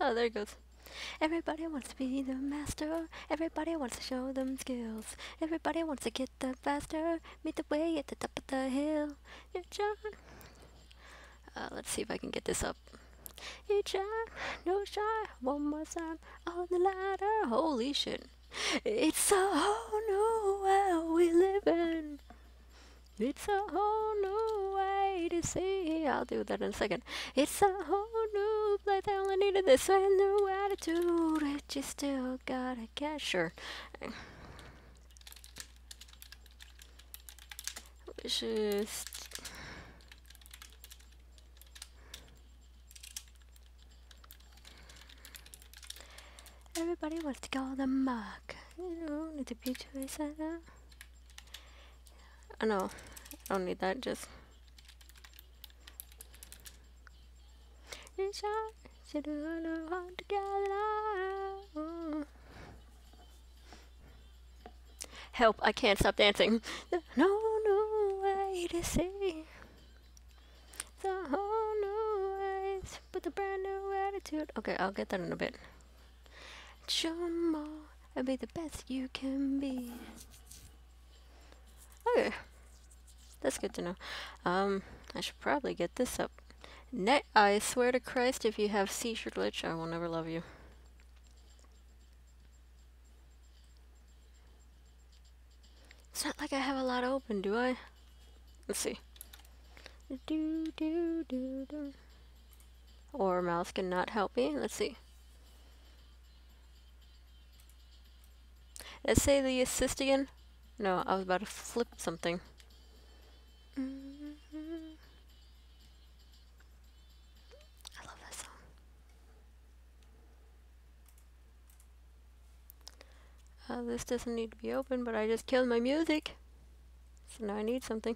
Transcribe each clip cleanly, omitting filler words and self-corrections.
Oh, there it goes. Everybody wants to be the master. Everybody wants to show them skills. Everybody wants to get the faster. Meet the way at the top of the hill. You try. Let's see if I can get this up. You try, no shy. One more time on the ladder. Holy shit. It's a whole new world we live in. It's a whole new way to see. I'll do that in a second. It's a whole new place. I only needed this and new attitude. It just still gotta get sure. It's just. Everybody wants to go the mark. You know, need to be choice. I know. I don't need that, just. Help, I can't stop dancing. No new way to see. It's a whole new ways with a brand new attitude. Okay, I'll get that in a bit. Show 'em all and be the best you can be. Okay. That's good to know. I should probably get this up. I swear to Christ, if you have seizure glitch, I will never love you. It's not like I have a lot open, do I? Let's see. Or mouse cannot help me. Let's see. Let's say the assist again. No, I was about to flip something. I love that song. This doesn't need to be open, but I just killed my music. So now I need something.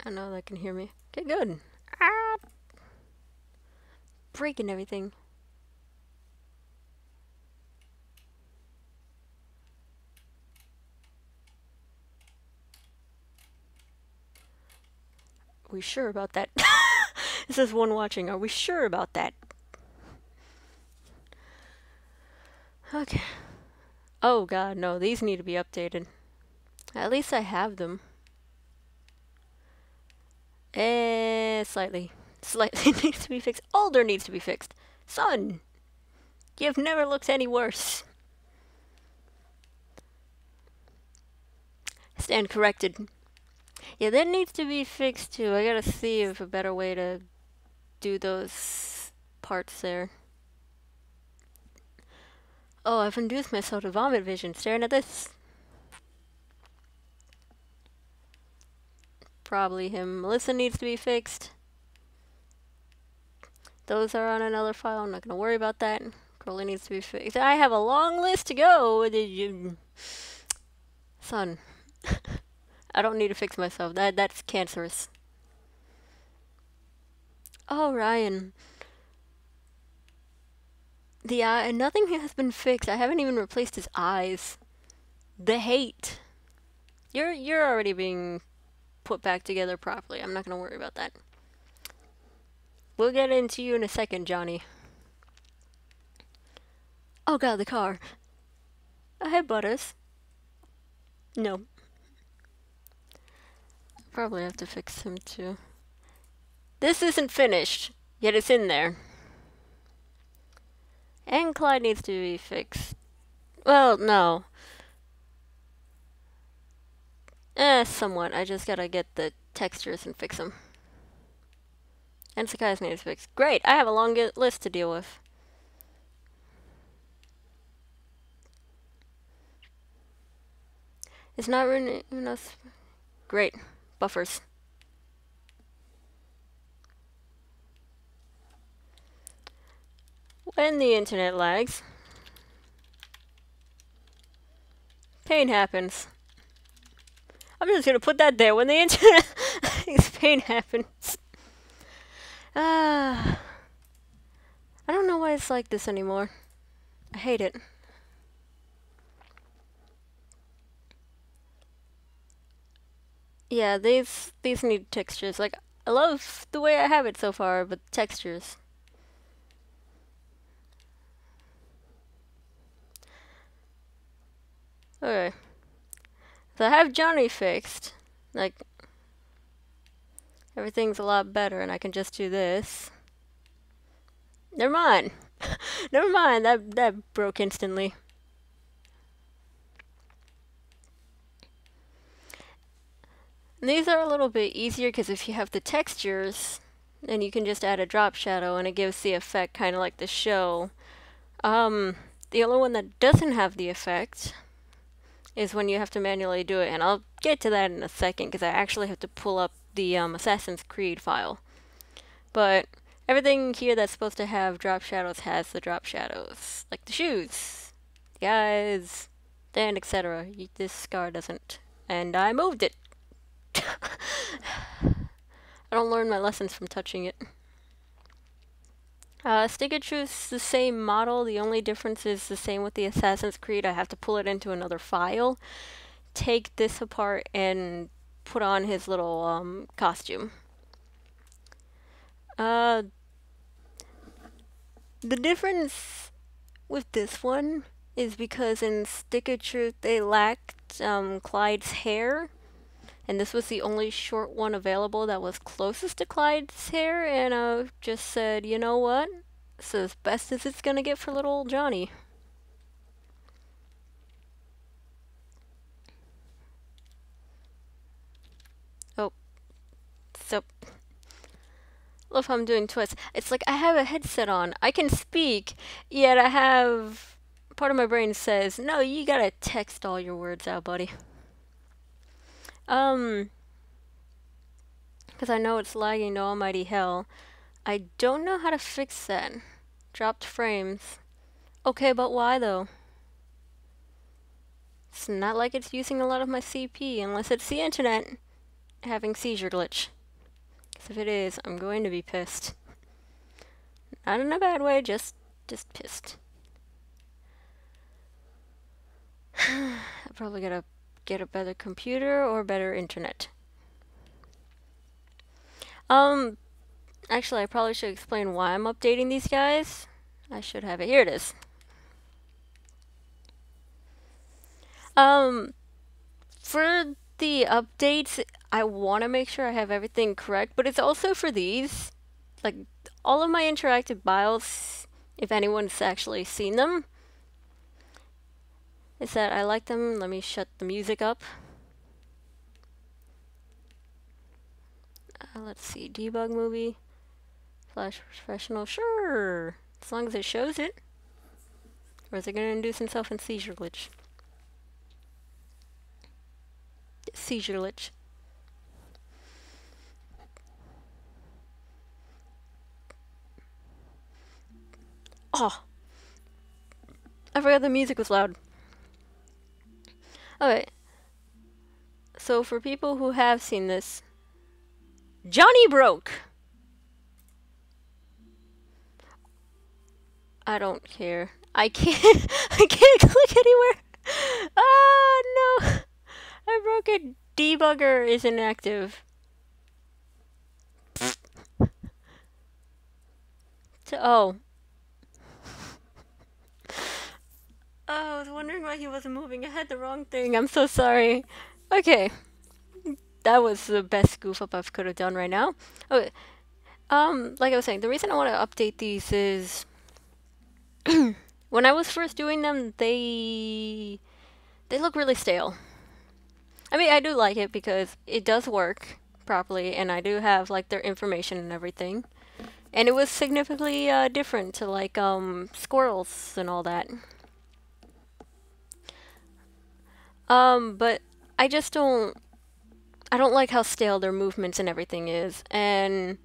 I know that can hear me. Okay, good. Ah! Breaking everything. Are we sure about that? This is one watching. Are we sure about that? Okay. Oh god, no. These need to be updated. At least I have them. Slightly. Slightly needs to be fixed. Older needs to be fixed. Son! You've never looked any worse. Stand corrected. Yeah, that needs to be fixed too. I gotta see if a better way to do those parts there. Oh, I've induced myself to vomit vision staring at this. Probably him. Melissa needs to be fixed. Those are on another file. I'm not gonna worry about that. Crowley needs to be fixed. I have a long list to go. Son. I don't need to fix myself. That's cancerous. Oh, Ryan. The eye. Nothing has been fixed. I haven't even replaced his eyes. The hate. You're already being put back together properly. I'm not gonna worry about that. We'll get into you in a second, Johnny. Oh god, the car. Hey, Butters. No. Probably have to fix him too. This isn't finished, yet it's in there. And Clyde needs to be fixed. Well, no. Somewhat. I just gotta get the textures and fix them. And Sakai's needs fixed. Great, I have a long list to deal with. It's not really enough. Great. Buffers. When the internet lags, pain happens. I'm just gonna put that there. When the internet lags, pain happens. I don't know why it's like this anymore. I hate it. Yeah, these need textures. Like, I love the way I have it so far, but textures. Okay. So I have Johnny fixed. Like, everything's a lot better, and I can just do this. Never mind. Never mind. That broke instantly. And these are a little bit easier because if you have the textures, then you can just add a drop shadow, and it gives the effect kind of like the show. The only one that doesn't have the effect is when you have to manually do it, and I'll get to that in a second because I actually have to pull up the Assassin's Creed file. But everything here that's supposed to have drop shadows has the drop shadows, like the shoes, the eyes, and etc. This scar doesn't, and I moved it. I don't learn my lessons from touching it. Sticketru's the same model. The only difference is the same with the Assassin's Creed. I have to pull it into another file, take this apart, and put on his little costume. The difference with this one is because in Stick of Truth they lacked Clyde's hair, and this was the only short one available that was closest to Clyde's hair, and I just said, you know what? It's as best as it's gonna get for little old Johnny. Oh. So. Love how I'm doing twists. It's like I have a headset on. I can speak, yet I have... Part of my brain says, no, you gotta text all your words out, buddy. Because I know it's lagging to almighty hell. I don't know how to fix that. Dropped frames. Okay, but why though? It's not like it's using a lot of my CP, unless it's the internet having seizure glitch. Because if it is, I'm going to be pissed. Not in a bad way, just pissed. I probably gotta get a better computer or better internet. Actually, I probably should explain why I'm updating these guys. I should have it. Here it is. For the updates, I want to make sure I have everything correct, but it's also for these. Like, all of my interactive bios, if anyone's actually seen them, is that I like them. Let me shut the music up. Let's see, debug movie, Flash professional, sure, as long as it shows it. Or is it going to induce itself in seizure glitch? Seizure glitch. Oh! I forgot the music was loud. Okay. So for people who have seen this, Johnny broke! I don't care. I can't click anywhere! Ah, no! I broke it. Debugger is inactive. Oh. Oh, I was wondering why he wasn't moving. I had the wrong thing. I'm so sorry. Okay. That was the best goof up I could have done right now. Okay. Like I was saying, the reason I want to update these is when I was first doing them, they look really stale. I mean, I do like it because it does work properly, and I do have like their information and everything. And it was significantly different to like squirrels and all that. But I just don't like how stale their movements and everything is, and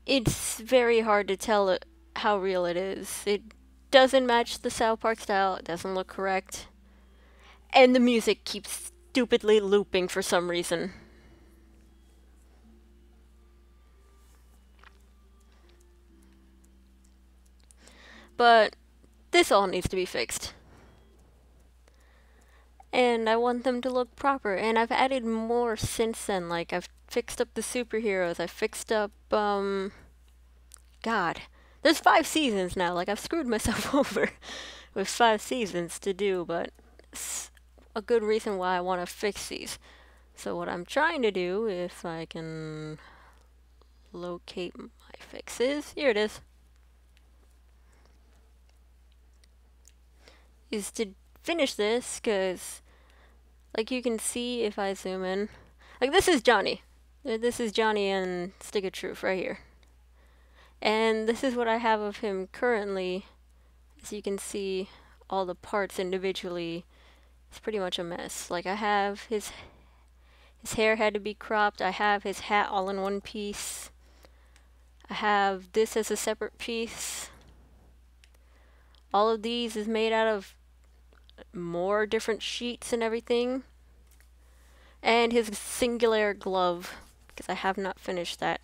it's very hard to tell how real it is. It doesn't match the South Park style, it doesn't look correct, and the music keeps stupidly looping for some reason. But this all needs to be fixed. And I want them to look proper. And I've added more since then. Like, I've fixed up the superheroes. I've fixed up, God. There's 5 seasons now. Like, I've screwed myself over with 5 seasons to do, but it's a good reason why I want to fix these. So what I'm trying to do, if I can locate my fixes, here it is to finish this, because like you can see if I zoom in, like this is Johnny. This is Johnny and Stick of Truth right here. And this is what I have of him currently. As you can see, all the parts individually, it's pretty much a mess. Like I have his hair had to be cropped. I have his hat all in one piece. I have this as a separate piece. All of these is made out of more different sheets and everything. And his singular glove, because I have not finished that.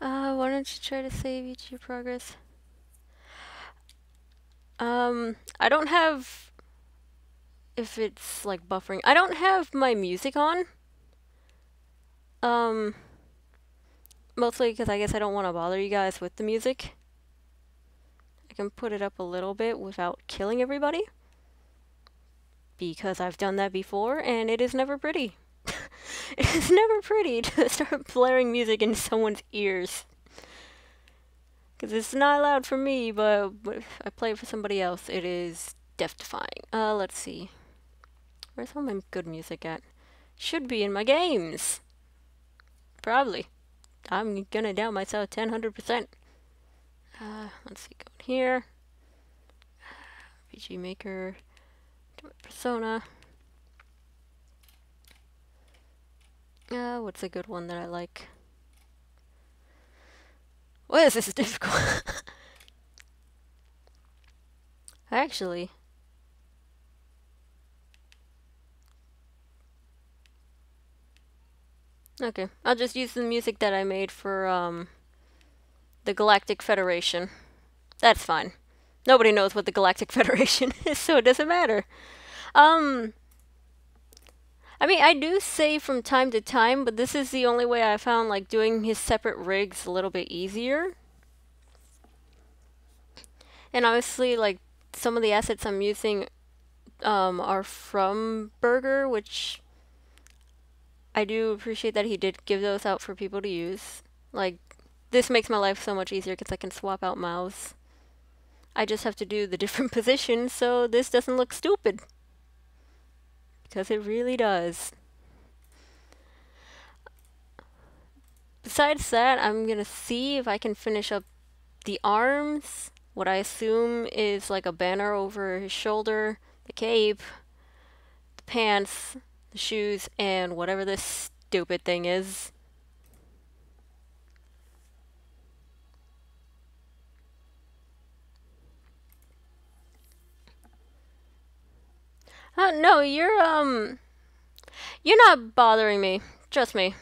Why don't you try to save each of your progress? I don't have, if it's like buffering, I don't have my music on. Mostly because I guess I don't want to bother you guys with the music. I can put it up a little bit without killing everybody. Because I've done that before, and it is never pretty. It is never pretty to start blaring music in someone's ears. Because it's not allowed for me, but if I play it for somebody else, it is death-defying. Let's see. Where's all my good music at? Should be in my games. Probably. I'm gonna doubt myself 100%. Let's see, go in here. RPG Maker. Do my Persona. What's a good one that I like? What is this difficult? Actually. Okay, I'll just use the music that I made for, the Galactic Federation. That's fine. Nobody knows what the Galactic Federation is, so it doesn't matter. I mean, I do save from time to time, but this is the only way I found, like, doing his separate rigs a little bit easier. And obviously, like, some of the assets I'm using, are from Burger, which I do appreciate that he did give those out for people to use. Like, this makes my life so much easier because I can swap out mouths. I just have to do the different positions so this doesn't look stupid. Because it really does. Besides that, I'm gonna see if I can finish up the arms. What I assume is like a banner over his shoulder, the cape, the pants, the shoes, and whatever this stupid thing is. No, you're not bothering me. Trust me.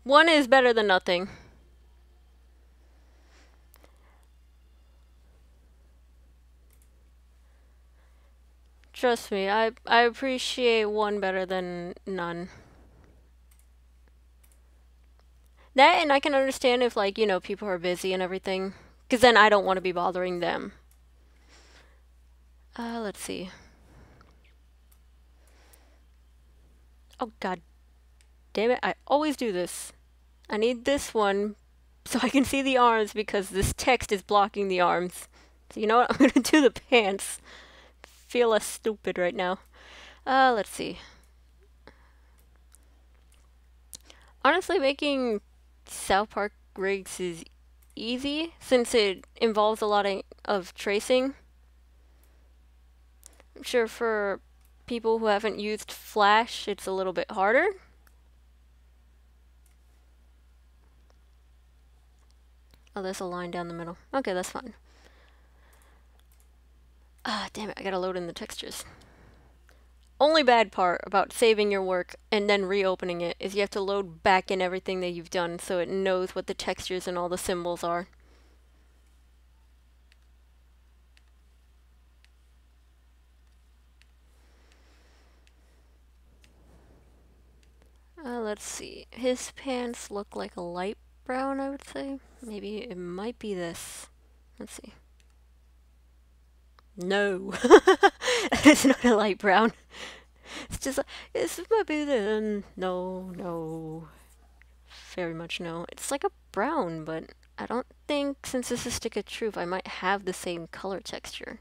One is better than nothing. Trust me, I appreciate one better than none. That, and I can understand if, like, you know, people are busy and everything. Because then I don't want to be bothering them. Let's see. Oh, god damn it, I always do this. I need this one so I can see the arms because this text is blocking the arms. So you know what, I'm gonna do the pants. Feel less stupid right now. Let's see. Honestly, making South Park rigs is easy since it involves a lot of tracing. I'm sure for people who haven't used Flash, it's a little bit harder. Oh, there's a line down the middle. Okay, that's fine. Ah, damn it, I gotta load in the textures. Only bad part about saving your work and then reopening it is you have to load back in everything that you've done so it knows what the textures and all the symbols are. Let's see. His pants look like a light brown, I would say. Maybe it might be this. Let's see. No. It's not a light brown. It's just like, this might be the... No, no. Very much no. It's like a brown, but I don't think, since this is Stick of Truth, I might have the same color texture.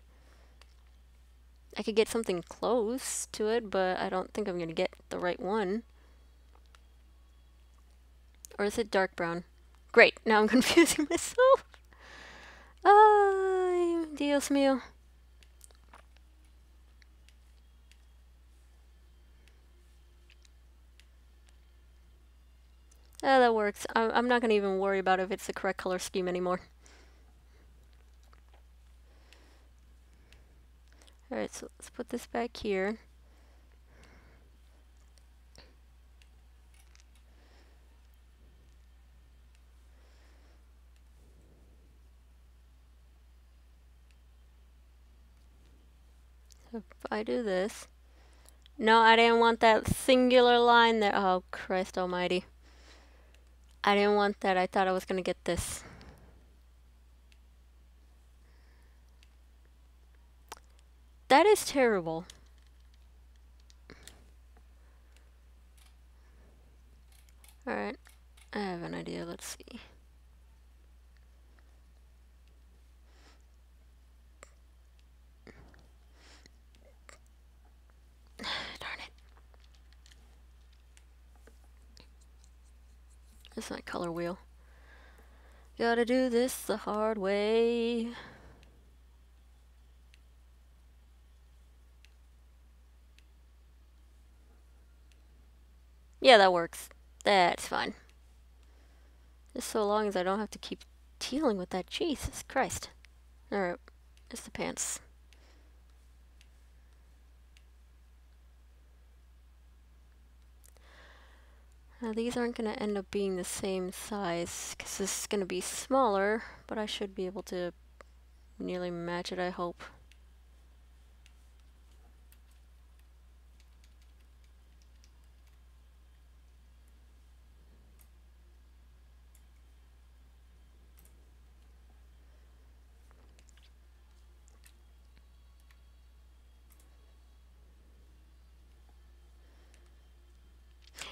I could get something close to it, but I don't think I'm gonna get the right one. Or is it dark brown? Great, now I'm confusing myself. Ay, Dios mío. Ah, that works. I'm not gonna even worry about if it's the correct color scheme anymore. Alright, so let's put this back here. So if I do this... No, I didn't want that singular line there. Oh, Christ almighty. I didn't want that. I thought I was gonna get this. That is terrible. Alright, I have an idea. Let's see. Darn it. This is my color wheel. Gotta do this the hard way. Yeah, that works. That's fine. Just so long as I don't have to keep dealing with that. Jesus Christ. Alright, it's the pants. Now these aren't going to end up being the same size, because this is going to be smaller, but I should be able to nearly match it, I hope.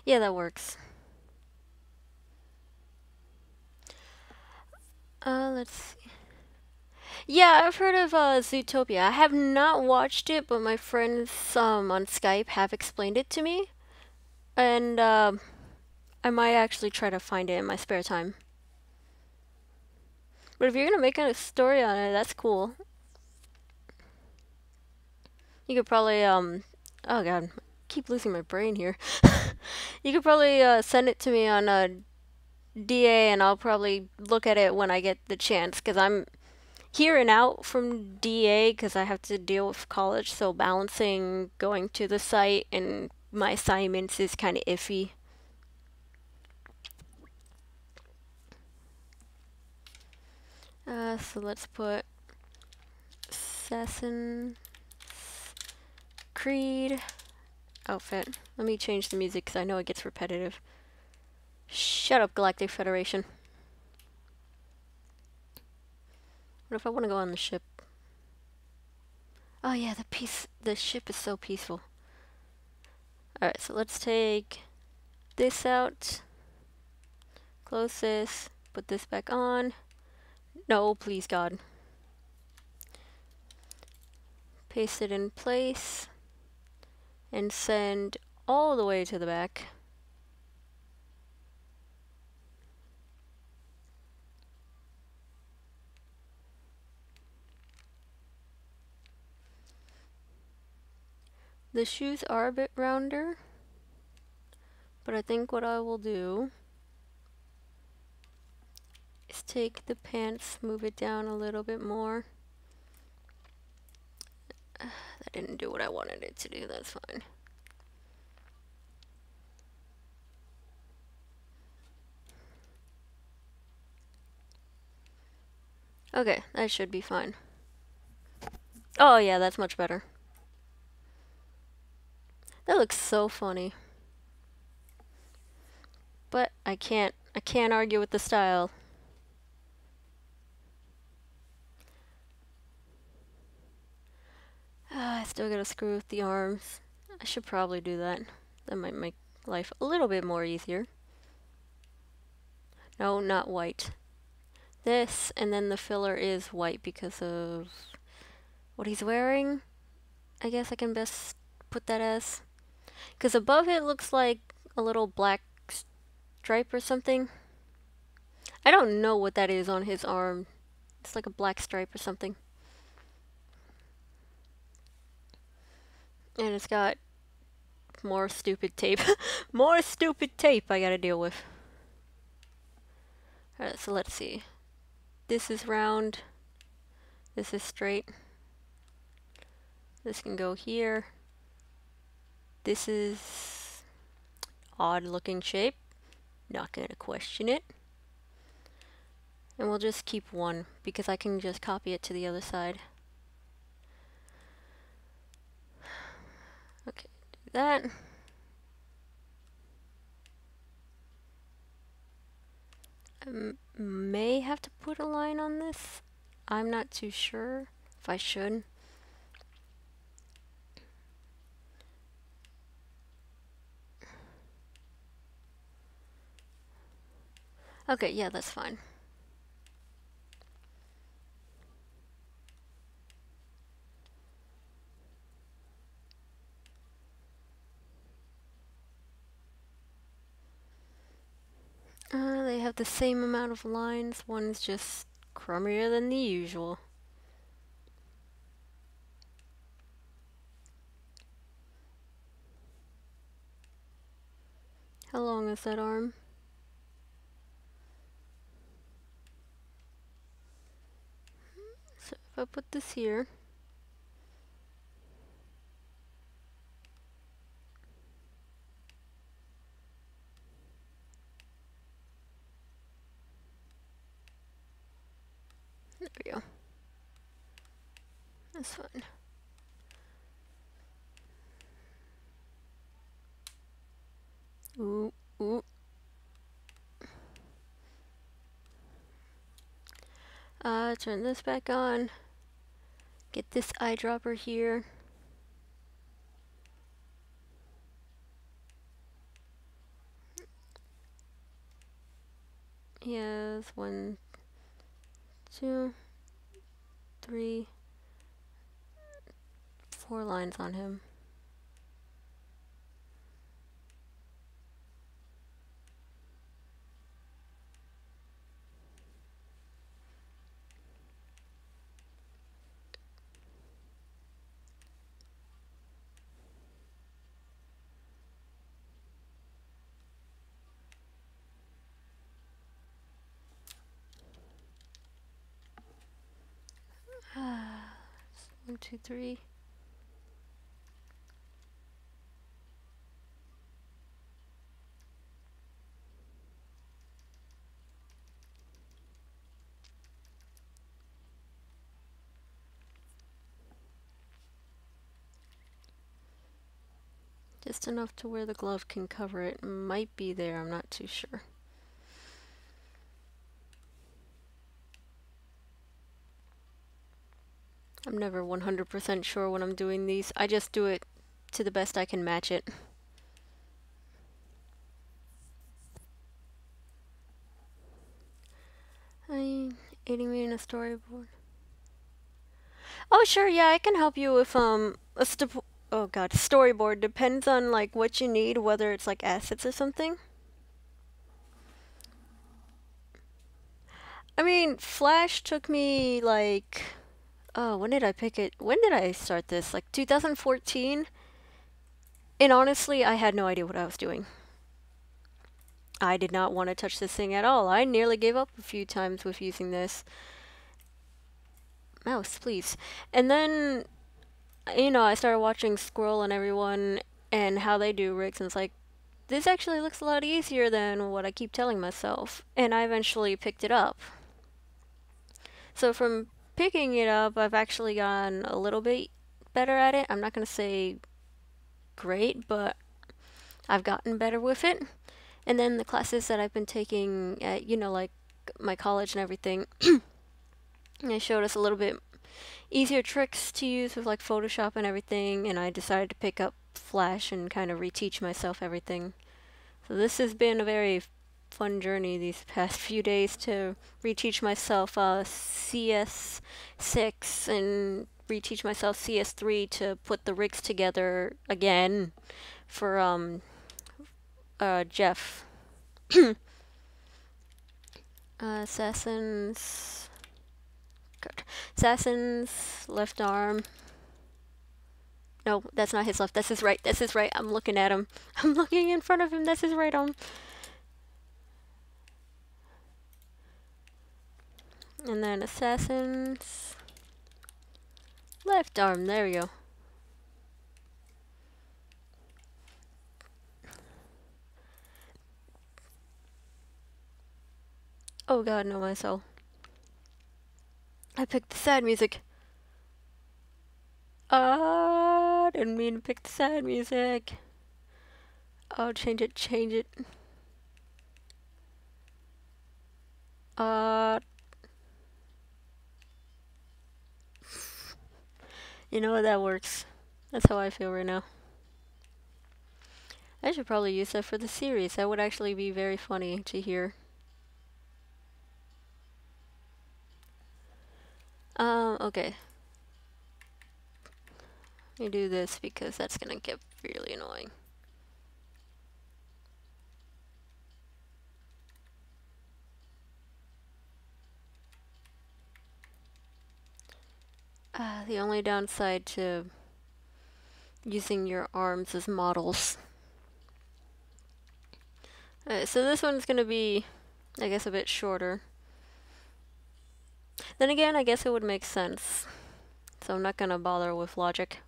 Yeah, that works. Let's see. Yeah, I've heard of Zootopia. I have not watched it, but my friends on Skype have explained it to me. And I might actually try to find it in my spare time. But if you're gonna make a story on it, that's cool. You could probably, oh god, I keep losing my brain here. You could probably send it to me on DA, and I'll probably look at it when I get the chance, because I'm here and out from DA because I have to deal with college, so balancing going to the site and my assignments is kind of iffy. So let's put Assassin Creed outfit. Let me change the music because I know it gets repetitive. Shut up, Galactic Federation. What if I want to go on the ship? Oh yeah, the ship is so peaceful. Alright, so let's take this out. Close this. Put this back on. No, please God. Paste it in place. And send all the way to the back. The shoes are a bit rounder, but I think what I will do is take the pants, move it down a little bit more, That didn't do what I wanted it to do, that's fine. Okay, that should be fine. Oh yeah, that's much better. That looks so funny. But I can't argue with the style. I still gotta screw with the arms. I should probably do that. That might make life a little bit more easier. No, not white. This, and then the filler is white because of what he's wearing. I guess I can best put that as. Because above it looks like a little black stripe or something. I don't know what that is on his arm. It's like a black stripe or something. And it's got more stupid tape. More stupid tape I gotta deal with. Alright, so let's see. This is round. This is straight. This can go here. This is odd looking shape. Not gonna question it. And we'll just keep one because I can just copy it to the other side. Okay, do that. I may have to put a line on this. I'm not too sure if I should. Okay, yeah, that's fine. They have the same amount of lines. One's just crummier than the usual. How long is that arm? So if I put this here, there we go. That's fine. Ooh, ooh. Turn this back on. Get this eyedropper here. Yes, 1, 2, 3, 4 lines on him. One, two, three. Just enough to where the glove can cover it. Might be there, I'm not too sure. I'm never 100% sure when I'm doing these. I just do it to the best I can match it. Aiding me in a storyboard. Oh sure, yeah, I can help you with storyboard. Depends on like what you need, whether it's like assets or something. I mean, Flash took me like, oh, when did I pick it? When did I start this? Like 2014? And honestly, I had no idea what I was doing. I did not want to touch this thing at all. I nearly gave up a few times with using this. Mouse, please. And then you know, I started watching Squirrel and everyone and how they do rigs, and it's like, this actually looks a lot easier than what I keep telling myself. And I eventually picked it up. So from picking it up, I've actually gotten a little bit better at it. I'm not going to say great, but I've gotten better with it. And then the classes that I've been taking at, you know, like my college and everything, they showed us a little bit easier tricks to use with like Photoshop and everything, and I decided to pick up Flash and kind of reteach myself everything. So this has been a very fun journey these past few days to reteach myself CS6 and reteach myself CS3 to put the rigs together again for Jeff. Assassin's left arm. No, that's not his left. That's his right. That's his right. I'm looking at him. I'm looking in front of him. That's his right arm. And then Assassin's left arm. There we go. Oh god, no, my soul. I picked the sad music. Didn't mean to pick the sad music. Oh, change it, change it. You know what, that works. That's how I feel right now. I should probably use that for the series. That would actually be very funny to hear. Okay. Let me do this because that's gonna get really annoying. The only downside to using your arms as models. Alright, so this one's gonna be, I guess, a bit shorter. Then again, I guess it would make sense. So I'm not gonna bother with logic.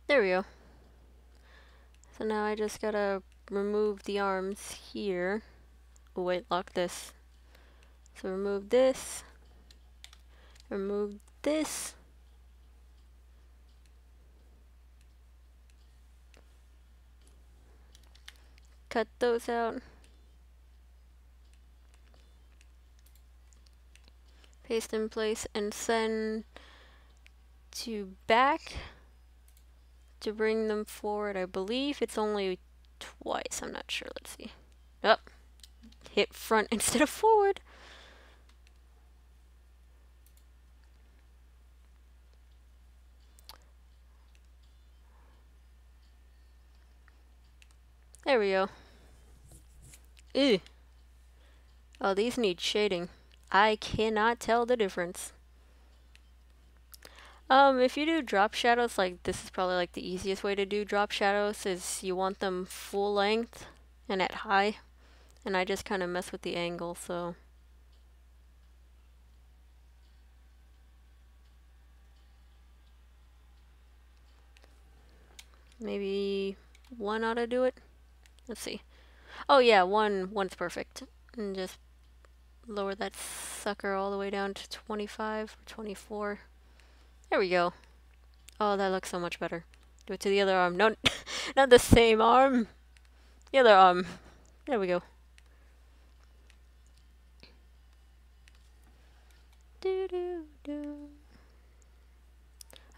There we go. So now I just gotta remove the arms here. Oh wait, lock this. So remove this. Remove this. Cut those out. Paste in place and send to back to bring them forward. I believe it's only twice. I'm not sure. Let's see. Oh, hit front instead of forward. There we go. Ew. Oh, these need shading. I cannot tell the difference. If you do drop shadows, like this is probably like the easiest way to do drop shadows is you want them full length and at high. And I just kind of mess with the angle, so. Maybe one ought to do it. Let's see. Oh yeah, one's perfect. And just lower that sucker all the way down to 25 or 24. There we go. Oh, that looks so much better. Do it to the other arm. No, not the same arm. The other arm. There we go. Do do do.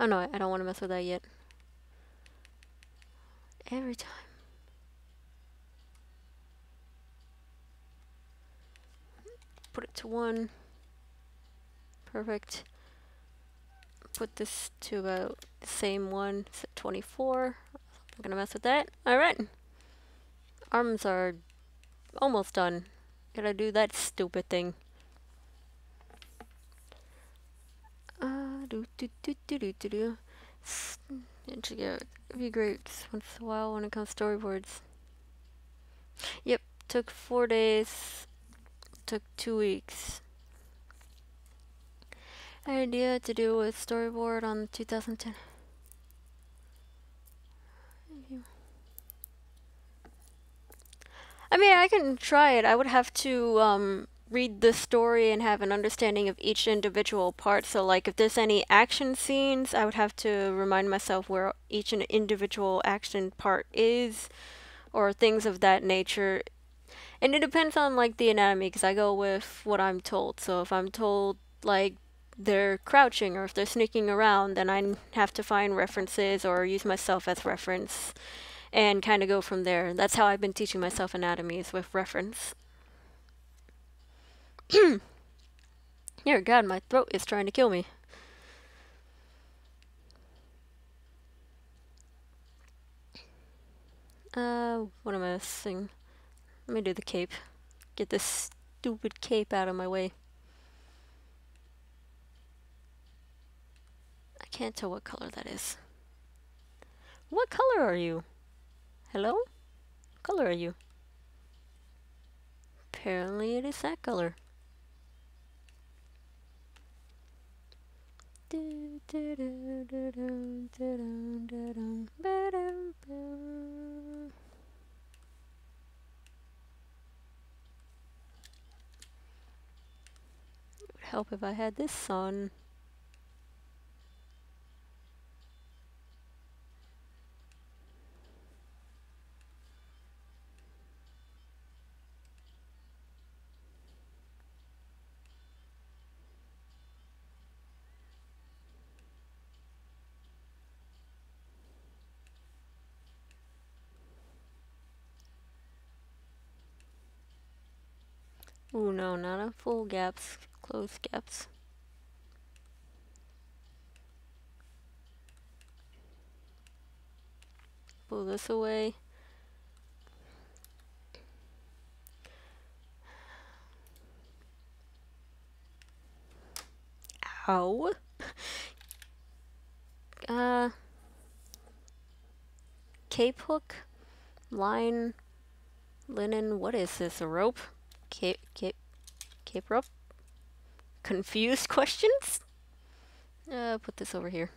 Oh no, I don't want to mess with that yet. Every time. Put it to 1. Perfect. put this to about the same one. It's at 24. I'm gonna mess with that. Alright. Arms are almost done. Gotta do that stupid thing. It'd be great once in a while when it comes to storyboards. Yep, took 4 days. Took 2 weeks. Idea to do a storyboard on 2010. I mean, I can try it. I would have to read the story and have an understanding of each individual part. So, like, if there's any action scenes, I would have to remind myself where each individual action part is, or things of that nature. And it depends on, like, the anatomy, because I go with what I'm told. So if I'm told, like, they're crouching or if they're sneaking around, then I have to find references or use myself as reference and kind of go from there. That's how I've been teaching myself anatomy, is with reference. Dear God, my throat is trying to kill me. What am I missing? Let me do the cape. Get this stupid cape out of my way. I can't tell what color that is. What color are you? Hello? What color are you? Apparently it is that color. It would help if I had this on. Ooh, no, not a full gaps, closed gaps. Pull this away. Ow. Cape hook, line, linen, what is this, a rope? Cape rope? Confused questions? Put this over here.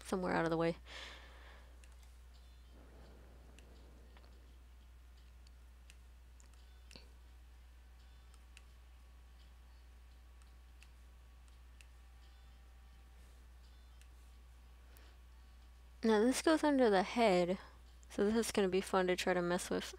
Somewhere out of the way. Now this goes under the head, so this is going to be fun to try to mess with.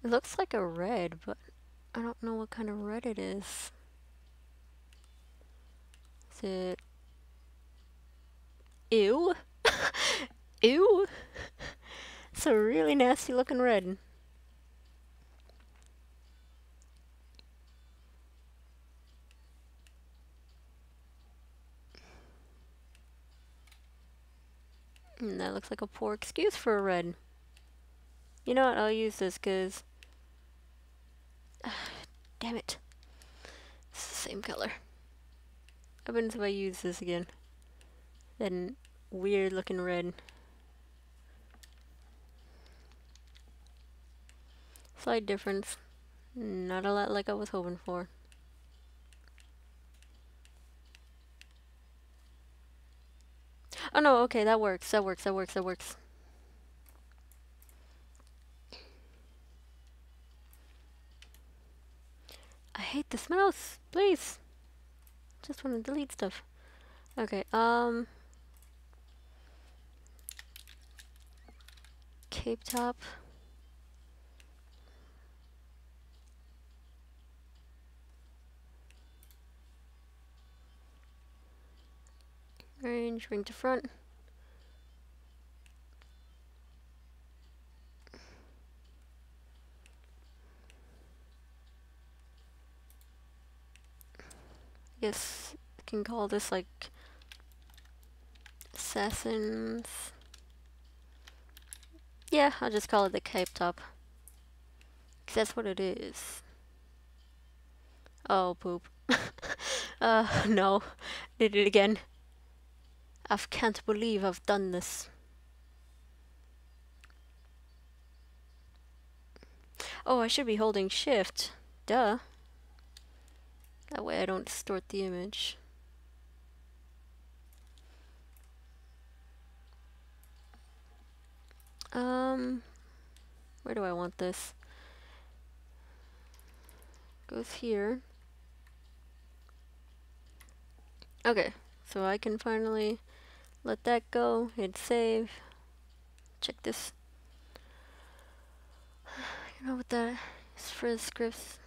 It looks like a red, but I don't know what kind of red it is. Is it... Ew? Ew? It's a really nasty looking red. And that looks like a poor excuse for a red. You know what, I'll use this because... Damn it. It's the same color. What happens if I use this again? Then weird looking red. Slight difference. Not a lot like I was hoping for. Oh no, okay, that works, that works, that works, that works. I hate this mouse, please. Just want to delete stuff. Okay, Cape Top. Range, ring to front. Guess I can call this like Assassins. Yeah, I'll just call it the Cape Top. 'Cause that's what it is. Oh, poop. No. Did it again. I can't believe I've done this. Oh, I should be holding shift. Duh. That way I don't distort the image. Where do I want this? Goes here. Okay, so I can finally let that go, hit save. Check this. You know what that is for the scripts.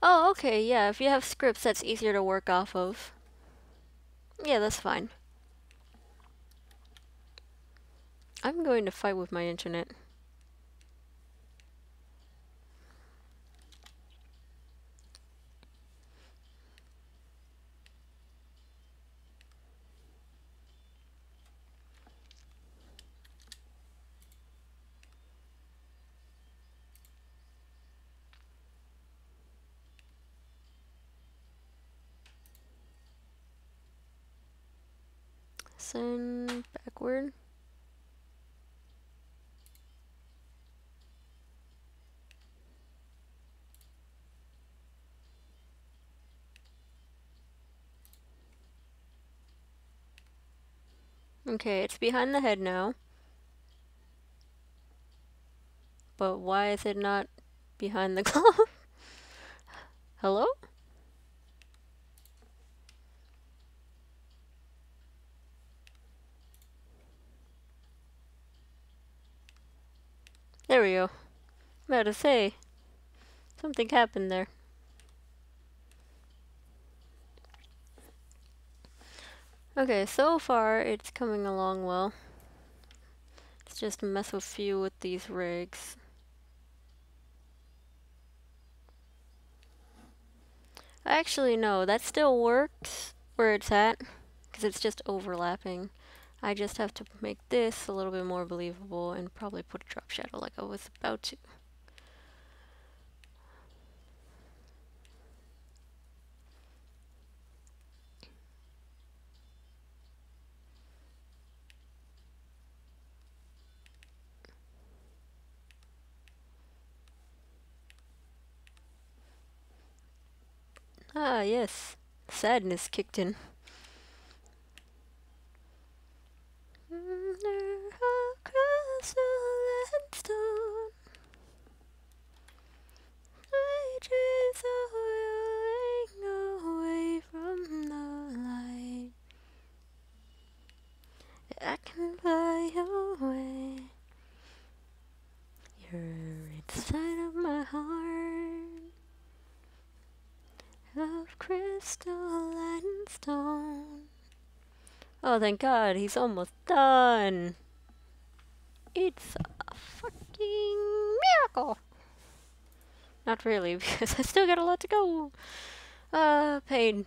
Oh, okay, yeah, if you have scripts, that's easier to work off of. Yeah, that's fine. I'm going to fight with my internet. Send backward. Okay, it's behind the head now. But why is it not behind the glove? Hello? There we go. I'm about to say, something happened there. Okay, so far it's coming along well. Let's just mess with a few with these rigs. Actually, no, that still works where it's at, because it's just overlapping. I just have to make this a little bit more believable and probably put a drop shadow like I was about to. Ah, yes. Sadness kicked in. Across the landstone, ages are away from the light. I can fly away. You're inside of my heart of crystal and stone. Oh, thank God, he's almost done. It's a fucking miracle. Not really, because I still got a lot to go. Pain.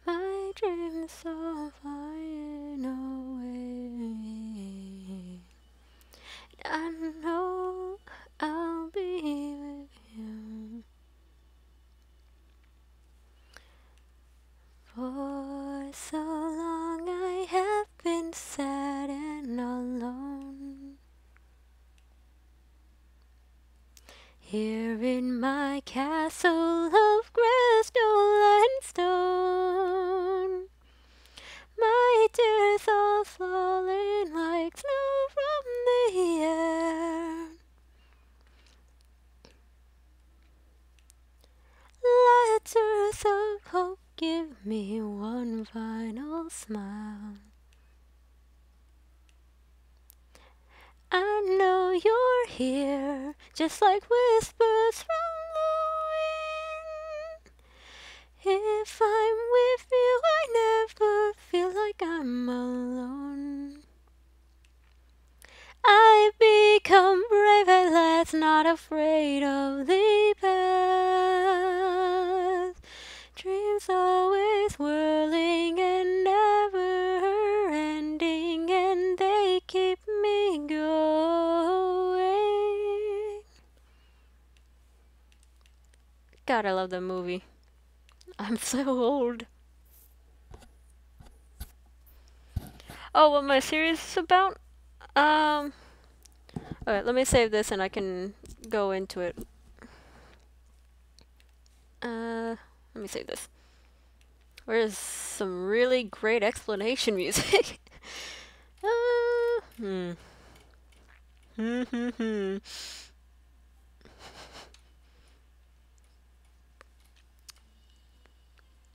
My dreams are flying away. I know I'll be with you for so long. I have been sad and alone. Here in my castle of crystal and stone, my tears are falling like snow from the air. Give me one final smile. I know you're here, just like whispers from the wind. If I'm with you, I never feel like I'm alone. I've become brave at last, not afraid of the past. Dreams always whirling and never ending, and they keep me going. God, I love that movie. I'm so old. Oh, what my series is about? Alright, let me save this and I can go into it. Let me save this. Where's some really great explanation music? Hmm.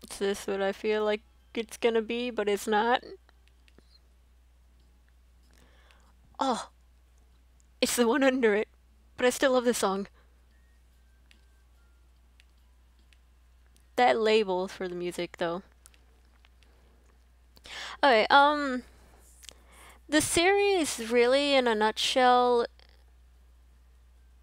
Is this what I feel like it's gonna be, but it's not? Oh, it's the one under it. But I still love this song. That label for the music, though. Okay, the series, really, in a nutshell,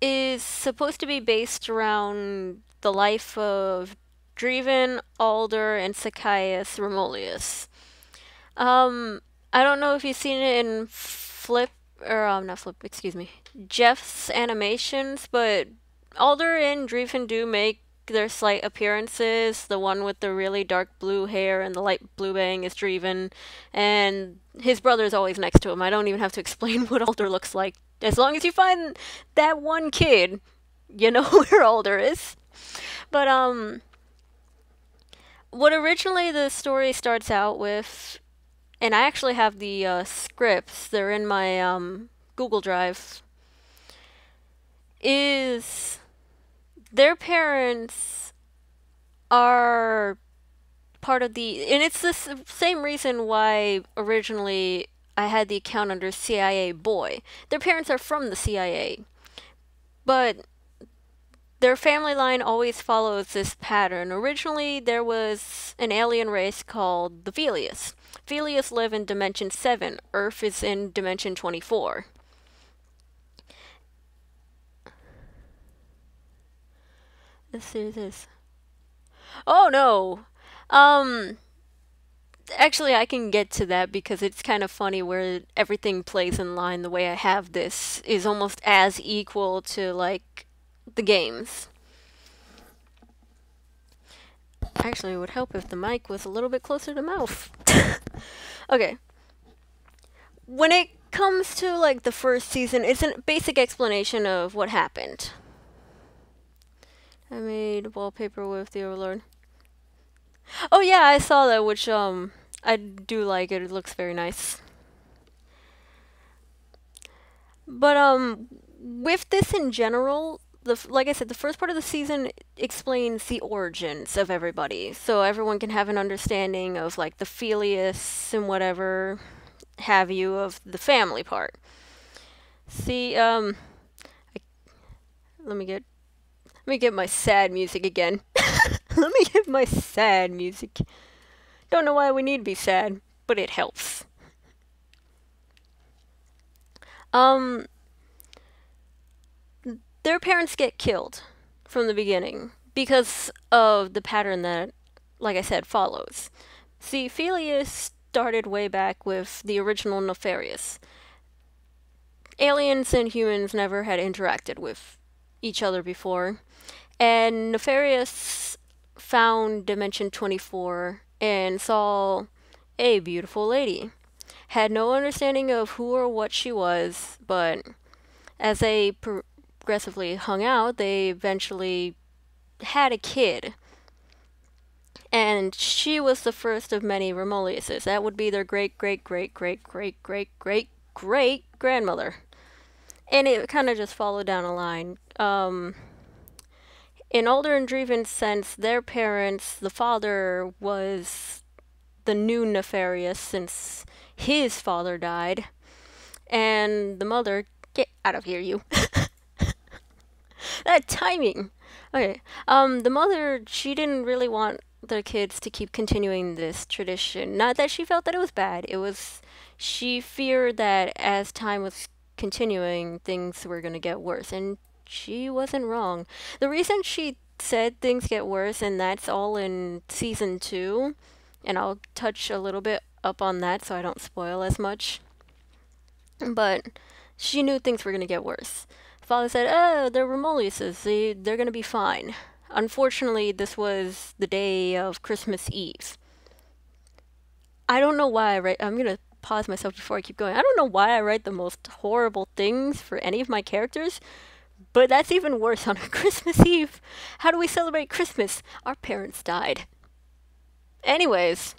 is supposed to be based around the life of Dreven, Alder, and Zacchaeus Romulus. I don't know if you've seen it in not Flip, excuse me, Jeff's animations, but Alder and Dreven do make their slight appearances. The one with the really dark blue hair and the light blue bang is Dreven, and his brother is always next to him. I don't even have to explain what Alder looks like. As long as you find that one kid, you know where Alder is. But, what originally the story starts out with, and I actually have the scripts, they're in my Google Drive, is their parents are part of and it's the same reason why originally I had the account under CIA Boy. Their parents are from the CIA, but their family line always follows this pattern. Originally, there was an alien race called the Felius. Felius live in Dimension 7. Earth is in Dimension 24. Let's see this. Oh, no! Actually, I can get to that because it's kind of funny where everything plays in line. The way I have this is almost as equal to, like, the games. Actually, it would help if the mic was a little bit closer to mouth. Okay. When it comes to, like, the first season, it's a basic explanation of what happened. I made wallpaper with the Overlord. Oh yeah, I saw that, which, I do like it. It looks very nice. But, with this in general, like I said, the first part of the season explains the origins of everybody, so everyone can have an understanding of, like, the Felius and whatever have you of the family part. See, let me get my sad music again. Let me get my sad music. Don't know why we need to be sad, but it helps. Their parents get killed from the beginning because of the pattern that, like I said, follows. See, Felius started way back with the original Nefarious. Aliens and humans never had interacted with each other before, and Nefarious found Dimension 24 and saw a beautiful lady. Had no understanding of who or what she was, but as they progressively hung out, they eventually had a kid. And she was the first of many Romuluses. That would be their great great great great great great great great grandmother. And it kind of just followed down a line. In Alder and Dreven's sense, their parents, the father was the new nefarious since his father died, and the mother, get out of here, you. That timing. Okay. The mother, she didn't really want the kids to keep continuing this tradition. Not that she felt that it was bad. It was she feared that as time was continuing, things were going to get worse, and she wasn't wrong. The reason she said things get worse, and that's all in season 2, and I'll touch a little bit up on that so I don't spoil as much. But she knew things were going to get worse. Father said, "Oh, they're Remoliuses. They're going to be fine." Unfortunately, this was the day of Christmas Eve. I don't know why I write. I'm going to pause myself before I keep going. I don't know why I write the most horrible things for any of my characters, but that's even worse on a Christmas Eve. How do we celebrate Christmas? Our parents died. Anyways,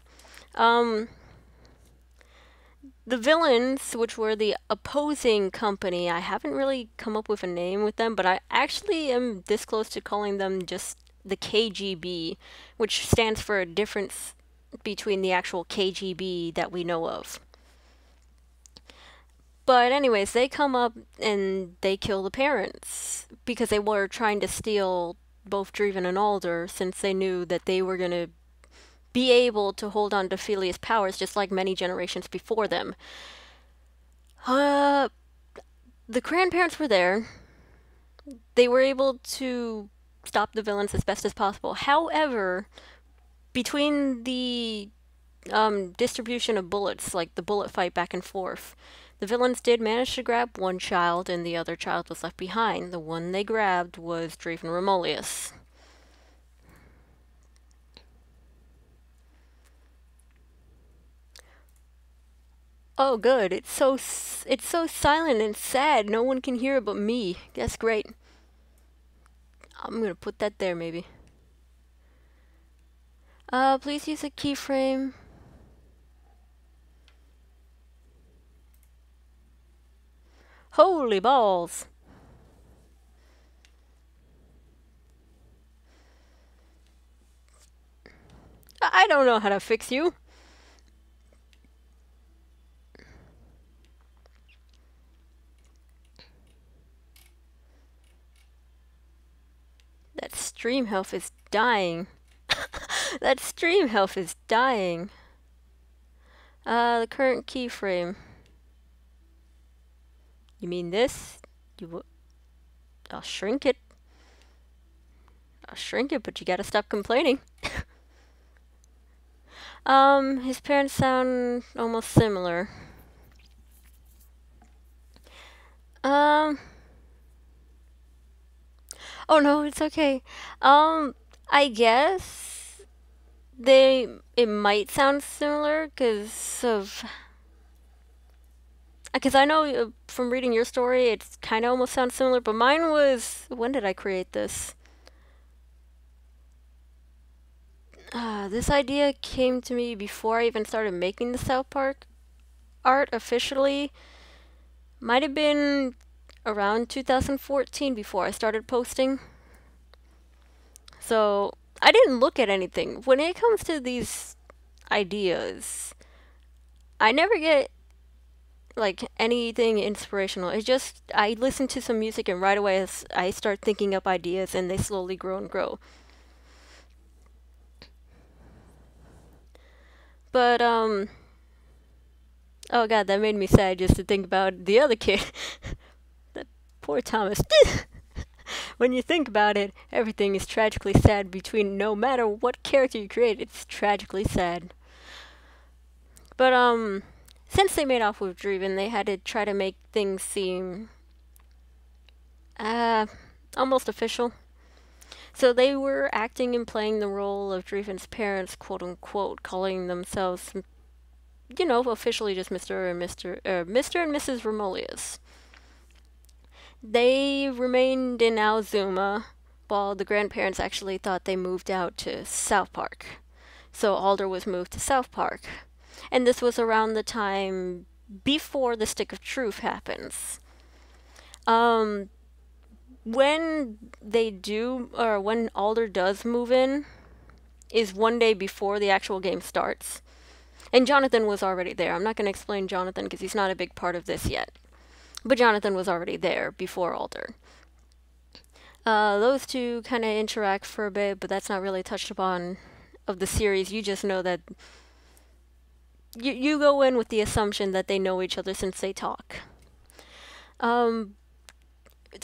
the villains, which were the opposing company, I haven't really come up with a name with them, but I actually am this close to calling them just the KGB, which stands for a difference between the actual KGB that we know of. But anyways, they come up and they kill the parents because they were trying to steal both Dreven and Alder, since they knew that they were going to be able to hold on to Felia's powers just like many generations before them. The grandparents were there. They were able to stop the villains as best as possible. However, between the distribution of bullets, like the bullet fight back and forth, the villains did manage to grab one child, and the other child was left behind. The one they grabbed was Draven Remolius. Oh, good. It's so silent and sad. No one can hear it but me. That's great. I'm gonna put that there, maybe. Please use a keyframe. Holy balls. I don't know how to fix you. That stream health is dying. That stream health is dying. The current keyframe. You mean this? I'll shrink it. I'll shrink it, but you gotta stop complaining. His parents sound almost similar. Oh no, it's okay. I guess it might sound similar because I know from reading your story, it kind of almost sounds similar, but mine was, when did I create this? This idea came to me before I even started making the South Park art officially. Might have been around 2014 before I started posting. So I didn't look at anything. When it comes to these ideas, I never get like anything inspirational. It's just I listen to some music and right away I start thinking up ideas and they slowly grow and grow. But oh god, that made me sad just to think about the other kid. That poor Thomas. When you think about it, everything is tragically sad between no matter what character you create, it's tragically sad. But since they made off with Dreven, they had to try to make things seem almost official. So they were acting and playing the role of Dreven's parents, quote unquote, calling themselves, you know, officially just Mr. and Mrs. Remolius. They remained in Alzuma, while the grandparents actually thought they moved out to South Park. So Alder was moved to South Park. And this was around the time before the Stick of Truth happens. when they do, or when Alder does move in, is one day before the actual game starts. And Jonathan was already there. I'm not going to explain Jonathan because he's not a big part of this yet. But Jonathan was already there before Alder. Those two kind of interact for a bit, but that's not really touched upon of the series. You just know that you go in with the assumption that they know each other since they talk. On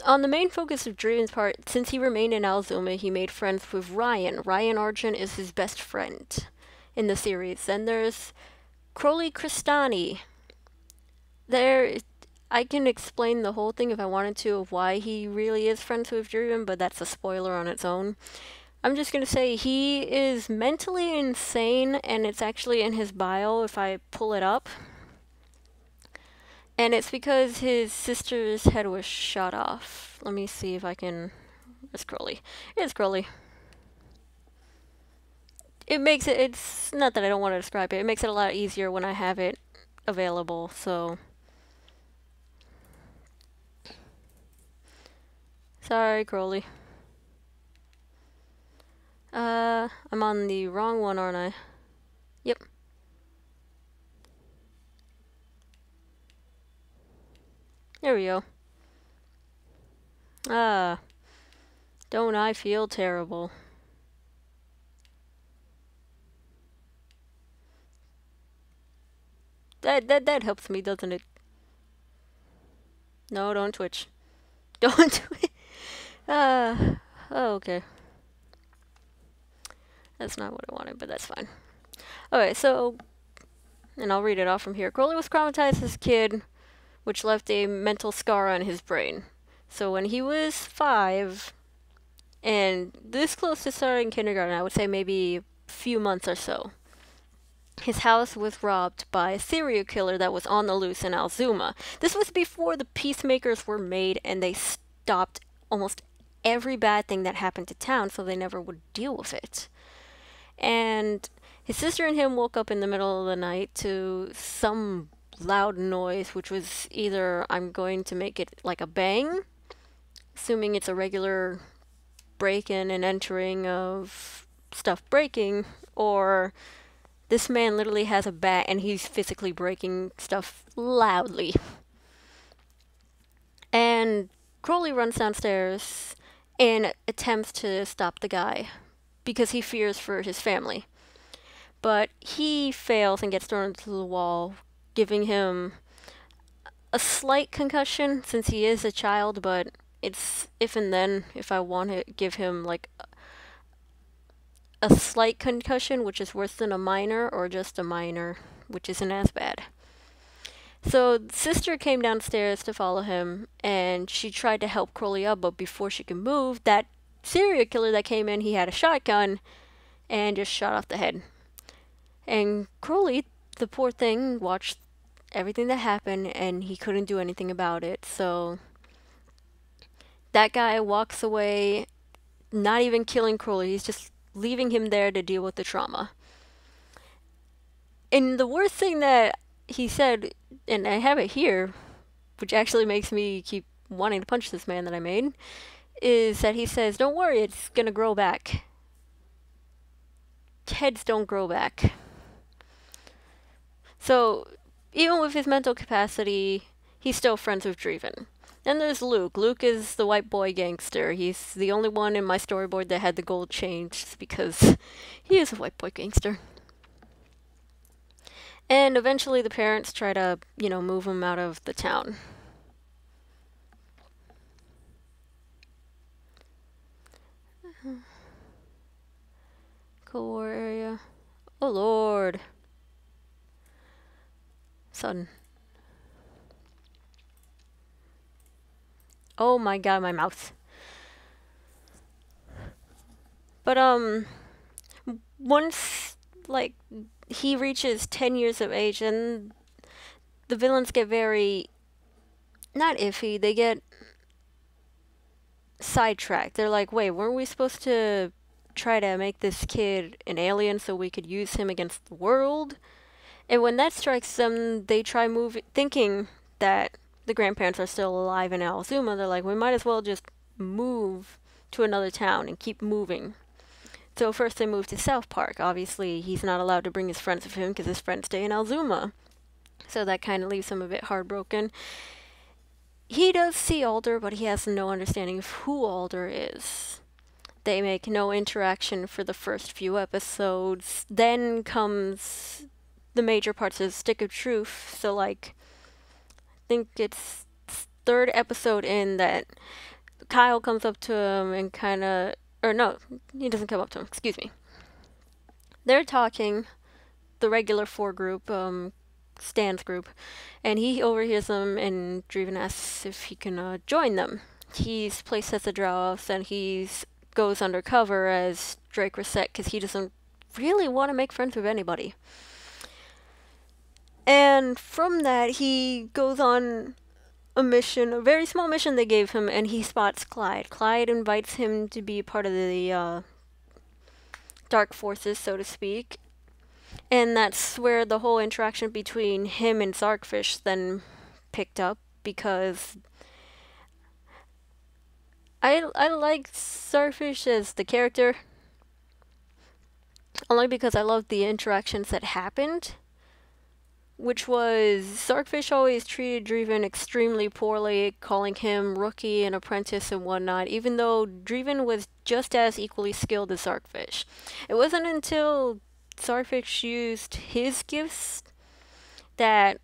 the main focus of Draven's part, since he remained in Alzuma, he made friends with Ryan. Ryan Argent is his best friend in the series. Then there's Crowley Cristani. I can explain the whole thing if I wanted to of why he really is friends with Draven, but that's a spoiler on its own. I'm just going to say he is mentally insane, and it's actually in his bio if I pull it up. And it's because his sister's head was shot off. Let me see if I can... It's Crowley. It's Crowley. It makes it... It's not that I don't want to describe it. It makes it a lot easier when I have it available, so... Sorry, Crowley. I'm on the wrong one, aren't I? Yep. There we go. Don't I feel terrible. That helps me, doesn't it? No, don't twitch. Don't twitch. Oh, okay. That's not what I wanted, but that's fine. Okay, so, and I'll read it off from here. Crowley was traumatized as a kid, which left a mental scar on his brain. So when he was 5, and this close to starting kindergarten, I would say maybe a few months or so, his house was robbed by a serial killer that was on the loose in Alzuma. This was before the peacemakers were made, and they stopped almost every bad thing that happened to town, so they never would deal with it. And his sister and him woke up in the middle of the night to some loud noise, which was either I'm going to make it like a bang, assuming it's a regular break-in and entering of stuff breaking, or this man literally has a bat and he's physically breaking stuff loudly. And Crowley runs downstairs and attempts to stop the guy because he fears for his family. But he fails and gets thrown into the wall, giving him a slight concussion since he is a child, but it's if and then if I want to give him like a slight concussion, which is worse than a minor, or just a minor, which isn't as bad. So sister came downstairs to follow him, and she tried to help Crowley up, but before she could move, that serial killer that came in, he had a shotgun and just shot off the head. And Crowley, the poor thing, watched everything that happened, and he couldn't do anything about it. So that guy walks away, not even killing Crowley. He's just leaving him there to deal with the trauma. And the worst thing that he said, and I have it here, which actually makes me keep wanting to punch this man that I made, is that he says, "Don't worry, it's gonna grow back." Heads don't grow back. So, even with his mental capacity, he's still friends with Draven. Then there's Luke. Luke is the white boy gangster. He's the only one in my storyboard that had the gold changed because he is a white boy gangster. And eventually the parents try to, move him out of the town. Cold War area. Oh lord. Son. Oh my god, my mouth. But, once, he reaches 10 years of age, and the villains get very, not iffy, they get sidetracked. They're like, wait, weren't we supposed to try to make this kid an alien so we could use him against the world? And when that strikes them, they thinking that the grandparents are still alive in Alzuma. They're like, we might as well just move to another town and keep moving. So first they move to South Park. Obviously, he's not allowed to bring his friends with him because his friends stay in Alzuma. So that kind of leaves him a bit heartbroken. He does see Alder, but he has no understanding of who Alder is. They make no interaction for the first few episodes. Then comes the major parts of Stick of Truth. So, like, I think it's third episode in that Kyle comes up to him and kind of, or no, he doesn't come up to him, excuse me. They're talking, the regular four group, Stan's group, and he overhears them, and Driven asks if he can join them. He's placed as a Drows, and he's goes undercover as Drake Reset because he doesn't really want to make friends with anybody. And from that, he goes on a mission, a very small mission they gave him, and he spots Clyde. Clyde invites him to be part of the Dark Forces, so to speak. And that's where the whole interaction between him and Zarkfish then picked up, because I like Zarkfish as the character, only because I love the interactions that happened, which was Zarkfish always treated Driven extremely poorly, calling him rookie and apprentice and whatnot, even though Driven was just as equally skilled as Zarkfish. It wasn't until Zarkfish used his gifts that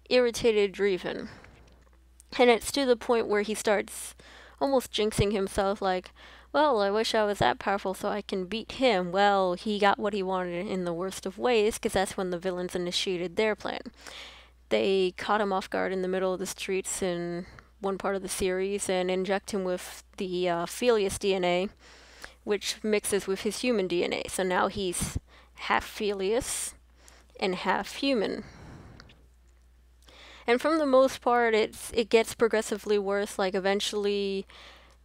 irritated Driven. And it's to the point where he starts almost jinxing himself, like, well, I wish I was that powerful so I can beat him. Well, he got what he wanted in the worst of ways, because that's when the villains initiated their plan. They caught him off guard in the middle of the streets in one part of the series and inject him with the Felius DNA, which mixes with his human DNA. So now he's half Felius and half human. And from the most part, it gets progressively worse. Like, eventually,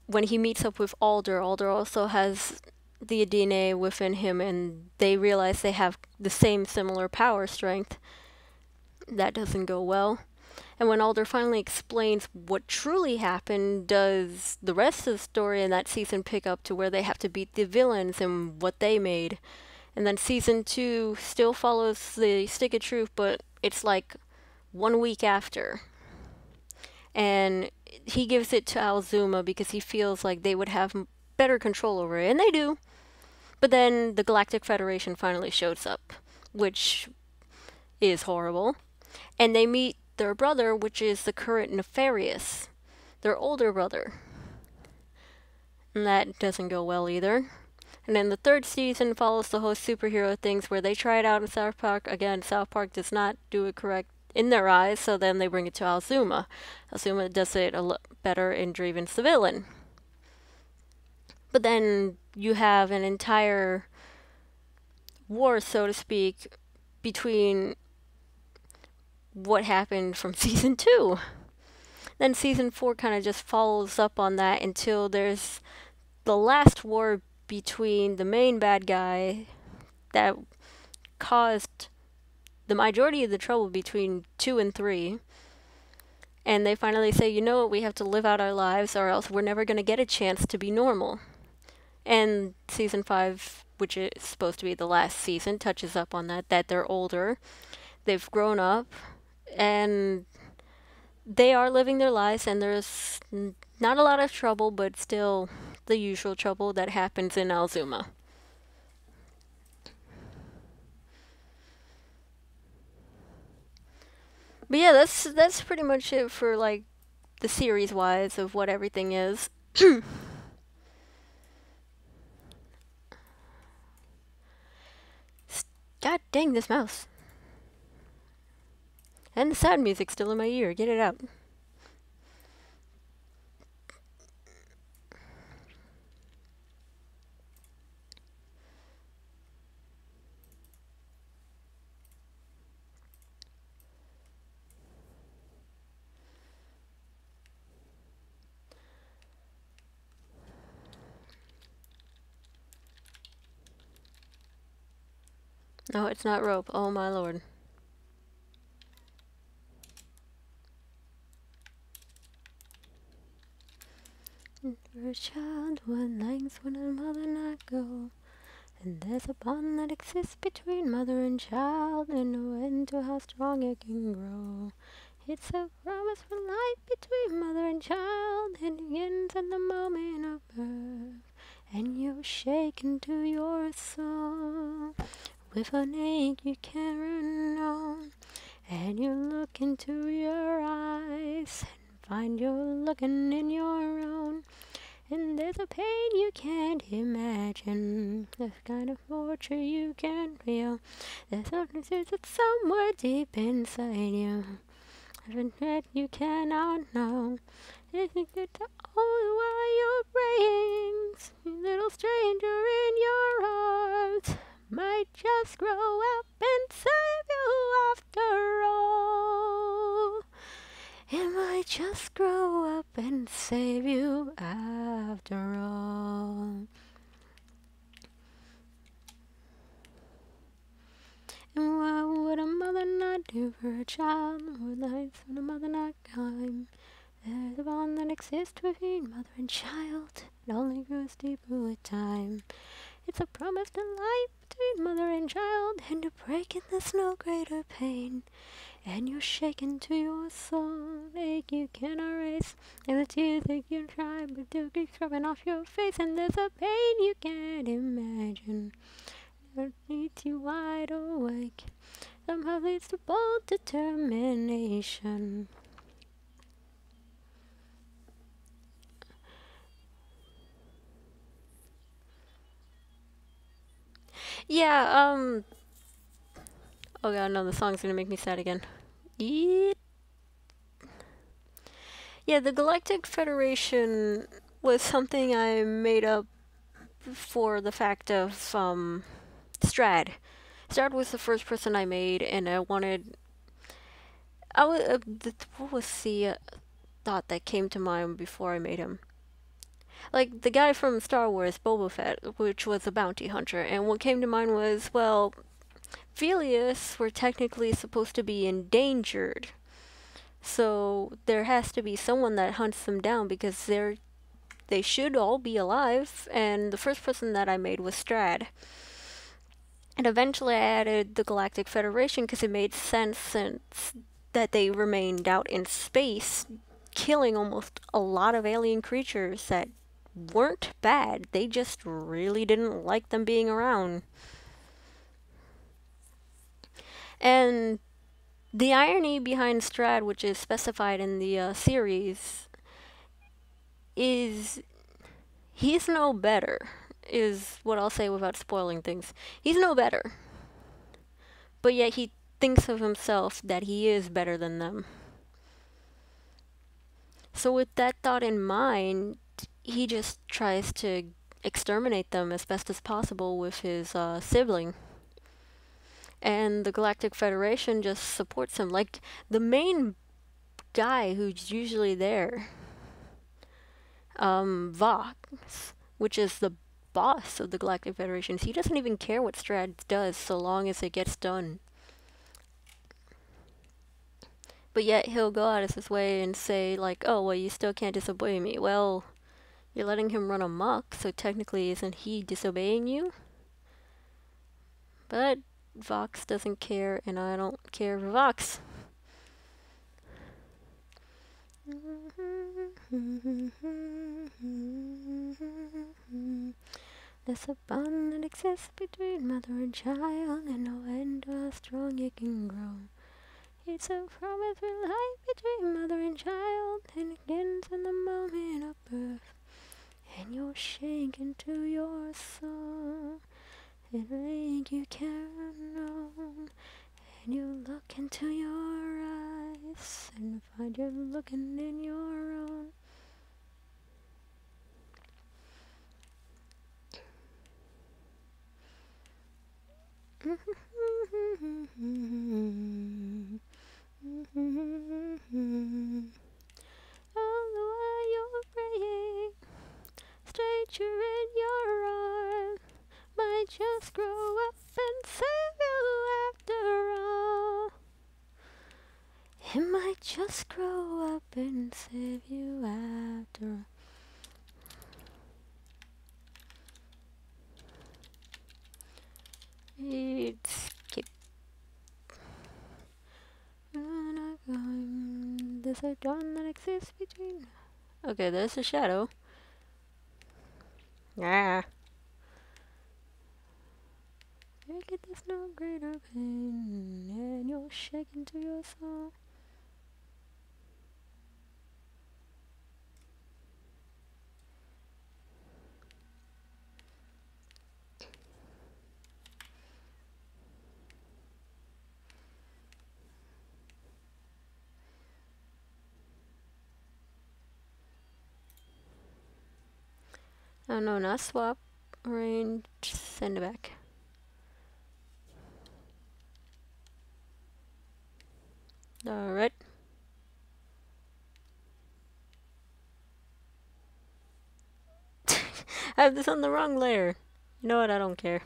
when he meets up with Alder, Alder also has the DNA within him, and they realize they have the same similar power strength. That doesn't go well. And when Alder finally explains what truly happened, does the rest of the story in that season pick up to where they have to beat the villains and what they made. And then season 2 still follows the Stick of Truth, but it's like 1 week after. And he gives it to Alzuma because he feels like they would have better control over it, and they do. But then the Galactic Federation finally shows up, which is horrible. And they meet their brother, which is the current Nefarious, their older brother. And that doesn't go well either. And then the third season follows the whole superhero things where they try it out in South Park. Again, South Park does not do it correct in their eyes, so then they bring it to Alzuma. Alzuma does it a lot better in Draven's the villain. But then you have an entire war, so to speak, between what happened from season 2. Then season 4 kind of just follows up on that until there's the last war between the main bad guy that caused the majority of the trouble between 2 and 3. And they finally say, you know what, we have to live out our lives or else we're never going to get a chance to be normal. And season 5, which is supposed to be the last season, touches up on that they're older, they've grown up, and they are living their lives, and there's not a lot of trouble, but still the usual trouble that happens in Alzuma. But yeah, that's pretty much it for, like, the series-wise of what everything is. God dang this mouse. And the sad music's still in my ear. Get it out. No, it's not rope. Oh my lord. For a child, what lengths would a mother not go? And there's a bond that exists between mother and child, and no end to how strong it can grow. It's a promise for life between mother and child, and it ends at the moment of birth. And you're shaken to your soul with an ache you can't know. And you look into your eyes and find you're looking in your own. And there's a pain you can't imagine, the kind of torture you can't feel. There's something that's somewhere deep inside you, that you cannot know. Is it good to only while you're praying? Little stranger in your arms might just grow up and save you after all. It might just grow up and save you after all. And what would a mother not do for a child? What lives would a mother not climb? There's a bond that exists between mother and child. It only grows deeper with time. It's a promise to life between mother and child, and to break it there's no greater pain. And you're shaken to your soul, ache you can't erase, and the tears that you try but do keep rubbing off your face, and there's a pain you can't imagine that leaves you wide awake, somehow leads to bold determination. Yeah, oh god, no, the song's gonna make me sad again. Yeah, the Galactic Federation was something I made up for the fact of, Strad. Strad was the first person I made, and what was the thought that came to mind before I made him? Like, the guy from Star Wars, Boba Fett, which was a bounty hunter, and what came to mind was, well, Velius were technically supposed to be endangered, so there has to be someone that hunts them down, because they should all be alive, and the first person that I made was Strad. And eventually I added the Galactic Federation because it made sense since that they remained out in space, killing almost a lot of alien creatures that weren't bad. They just really didn't like them being around. And the irony behind Strad, which is specified in the series, is he's no better, is what I'll say without spoiling things. He's no better. But yet he thinks of himself that he is better than them. So with that thought in mind, he just tries to exterminate them as best as possible with his sibling. And the Galactic Federation just supports him. Like, the main guy who's usually there, Vox, which is the boss of the Galactic Federation, he doesn't even care what Strad does so long as it gets done. But yet he'll go out of his way and say, like, oh, well, you still can't disobey me. Well, you're letting him run amok, so technically isn't he disobeying you? But Vox doesn't care, and I don't care for Vox. There's a bond that exists between mother and child, and no end to how strong it can grow. It's a promise for life between mother and child, and it ends in the moment of birth. And you're shaken to your soul, and think you can't know. And you look into your eyes, and find you're looking in your own. All the while you're praying, stranger in your arms might just grow up and save you after all. It might just grow up and save you after all. Skip. There's a dawn that exists between. Okay, there's a shadow. Ah. Make it there's no greater pain, and you're shaken to your soul. Oh no, not swap. Range, send it back. Alright. I have this on the wrong layer. You know what? I don't care.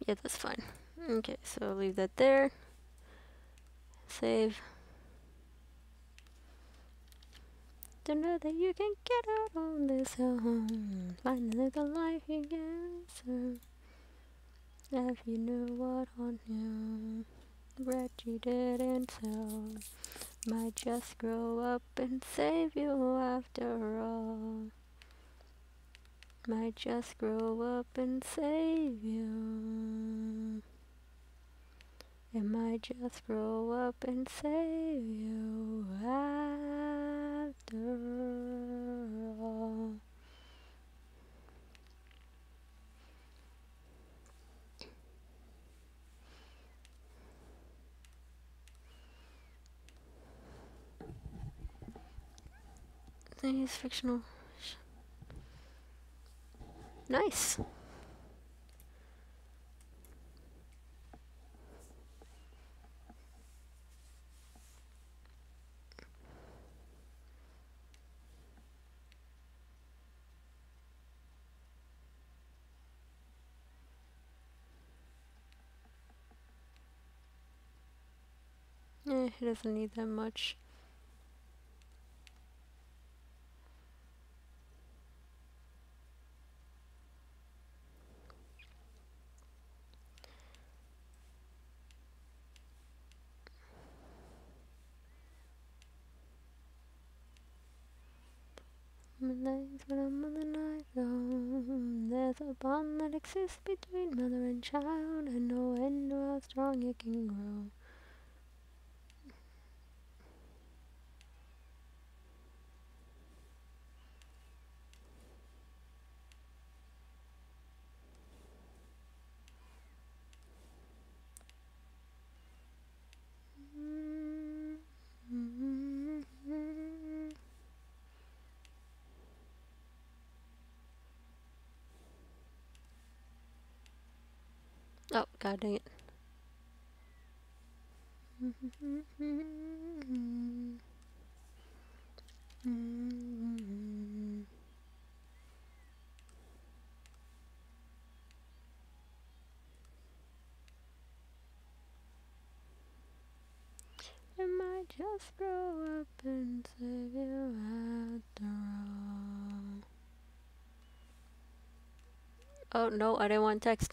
Yeah, that's fine. Okay, so I'll leave that there. Save. To know that you can get out on this own. Find the little life you can serve. If you knew what on you, the bread you didn't sell might just grow up and save you after all. Might just grow up and save you. It might just grow up and save you after all. These fictional. Nice. He doesn't need that much. Days when I'm on the night zone, there's a bond that exists between mother and child, and no end to how strong it can grow. Oh, god dang it. It might just grow up and save you after all. Oh no, I didn't want text.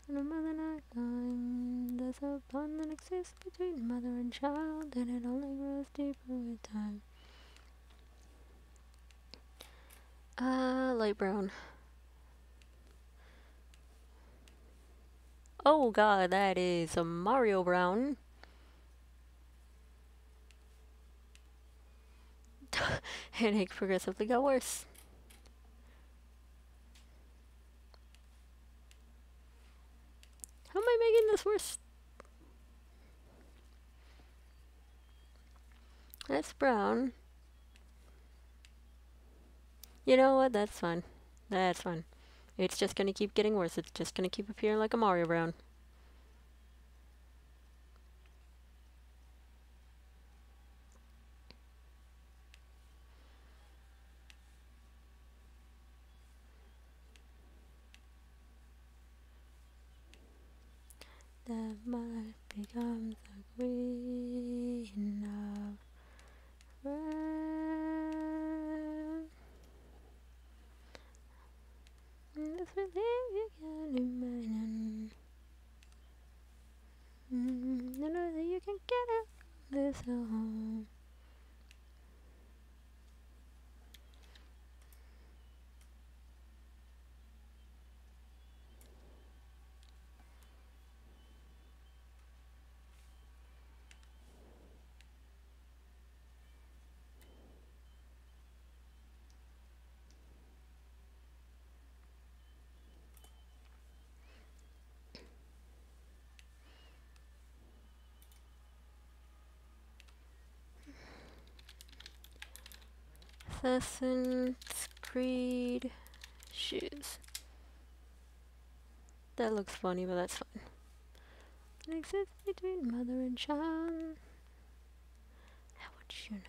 In a mother night time, there's a bond that exists between mother and child, and it only grows deeper with time. Light brown. Oh god, that is a Mario brown. And it progressively got worse. How am I making this worse? That's brown. You know what? That's fine. That's fine. It's just gonna keep getting worse. It's just gonna keep appearing like a Mario brown. that might become the queen of rap. This relief you can imagine. You know that you can get out of this home. Assassin's Creed shoes. That looks funny, but that's fine. It exists between mother and child. How would you know?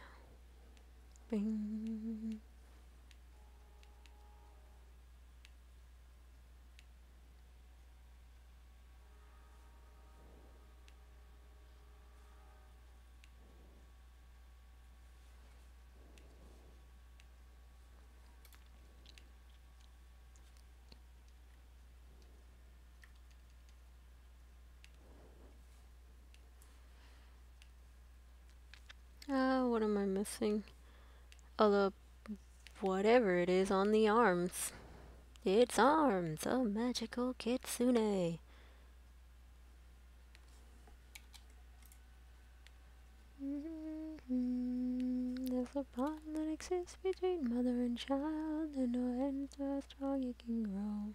Bing. What am I missing? Oh, the whatever it is on the arms. It's arms, a magical kitsune. There's a bond that exists between mother and child, and no end to how strong it can grow.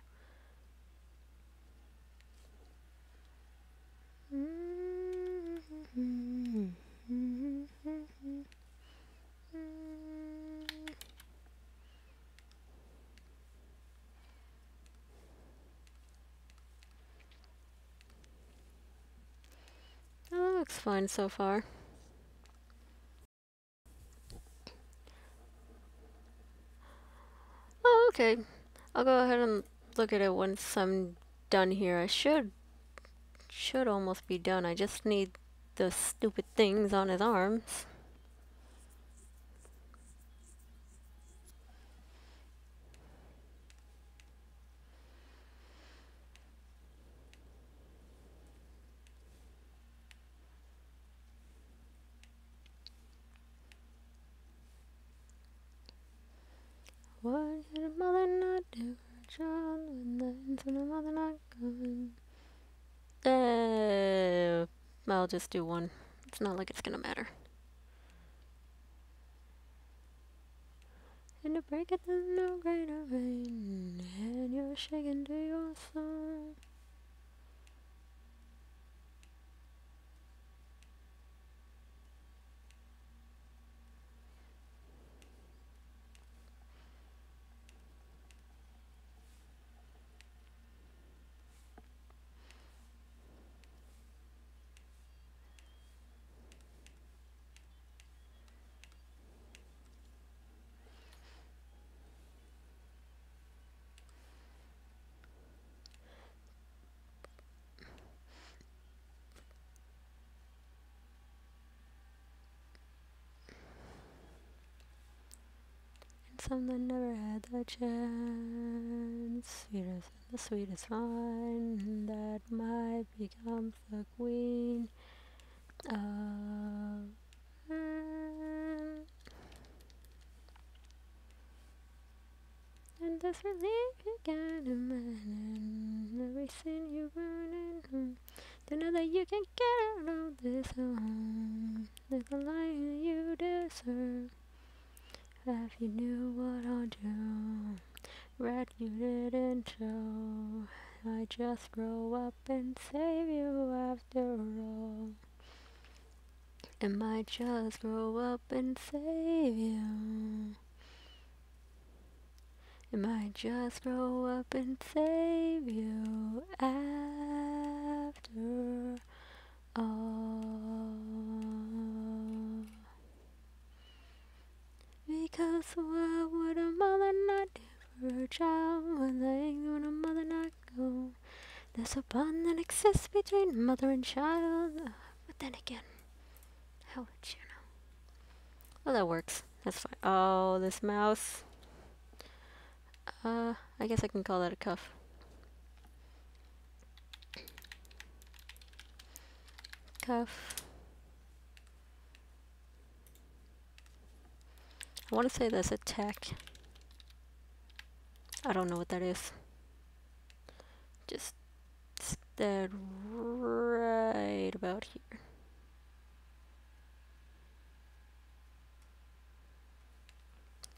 Oh, looks fine so far. Oh, okay. I'll go ahead and look at it once I'm done here. I should almost be done. I just need the stupid things on his arms. What did a mother not do for a child when the infant a mother not gone? I'll just do one. It's not like it's gonna matter. In the break it there's no greater rain, and you're shaken to your soul. And some that never had the chance, sweetest and the sweetest wine, that might become the queen of and this relief you can imagine, every sin you burn to know that you can get out of this home. There's a life you deserve. If you knew what I'd do, red you didn't show. I just grow up and save you after all. It might just grow up and save you. It might just grow up and save you after all. Because what would a mother not do for her child when a mother not go? There's a bond that exists between mother and child. But then again, how would you know? Well, that works. That's fine. Oh, this mouse. I guess I can call that a cuff. Cuff. I want to say that's a tack. I don't know what that is. Just that right about here.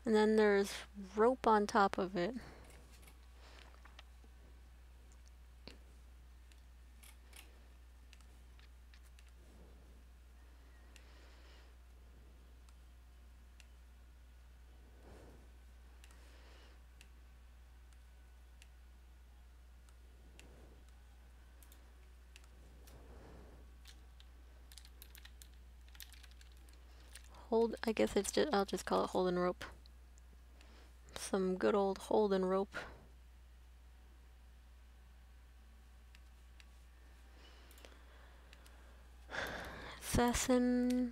And then there's rope on top of it. I guess it's just, I'll just call it holding rope. Some good old holding rope. Assassin.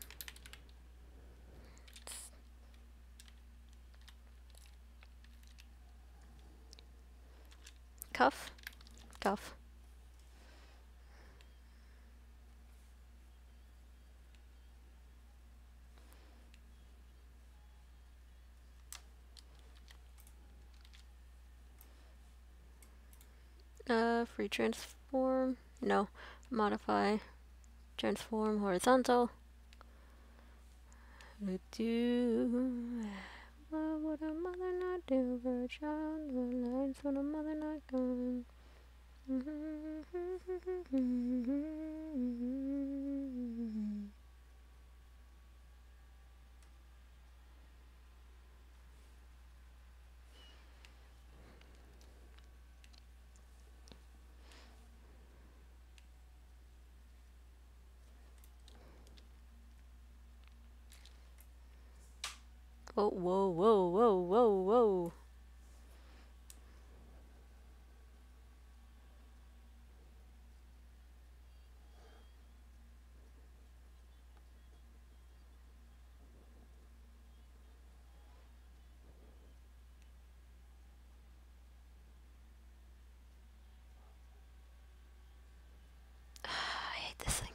Cuff. Cuff. Free transform. No. Modify. Transform horizontal. Do. What would a mother not do for a child? What lines would a mother not gone? Oh, whoa, whoa, whoa, whoa, whoa. I hate this thing.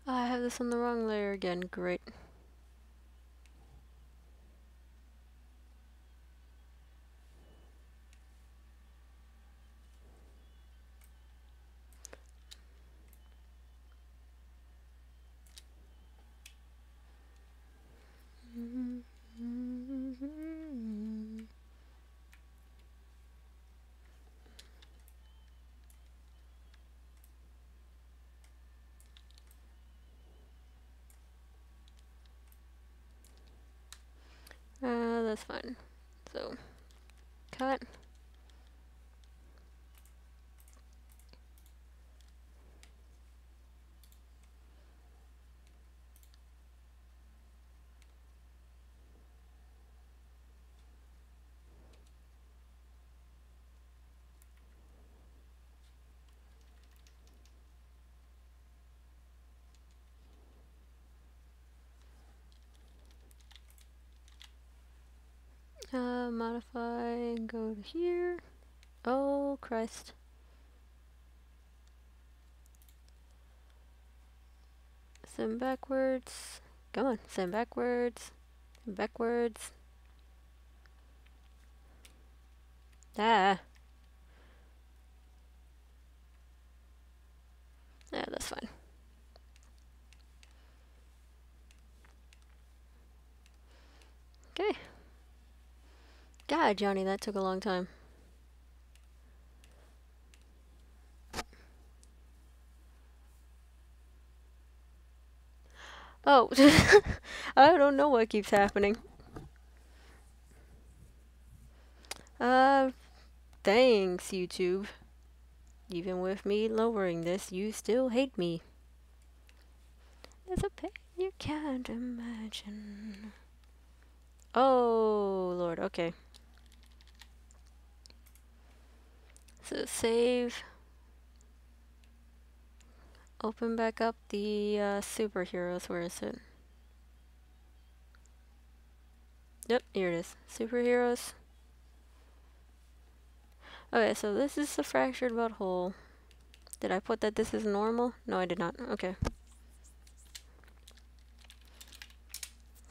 I have this on the wrong layer again. Great. That's fine. So, cut. Modify and go to here. Oh, Christ. Send backwards. Come on, send backwards. Backwards. Ah. Yeah, that's fine. Okay. God, Johnny, that took a long time. Oh, I don't know what keeps happening. Uh, thanks, YouTube. Even with me lowering this, you still hate me. There's a pain you can't imagine. Oh, Lord, okay. So save. Open back up the superheroes. Where is it? Yep, here it is. Superheroes. Okay, so this is the fractured butthole. Did I put that this is normal? No, I did not. Okay.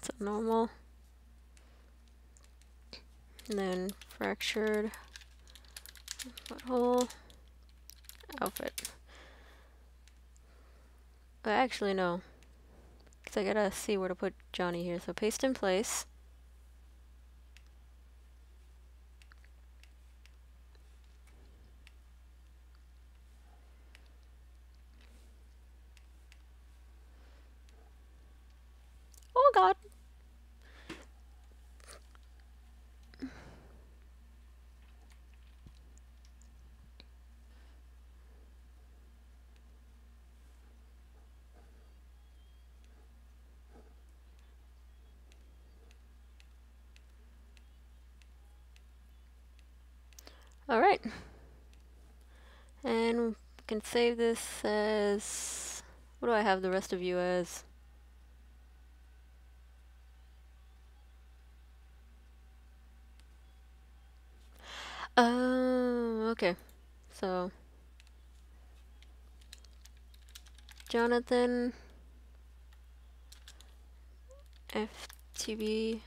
So normal. And then fractured butthole. Outfit. Actually, no. Because I gotta see where to put Johnny here. So paste in place. Oh god! Alright. And we can save this as... What do I have the rest of you as? Oh, okay. So... Jonathan... FTB...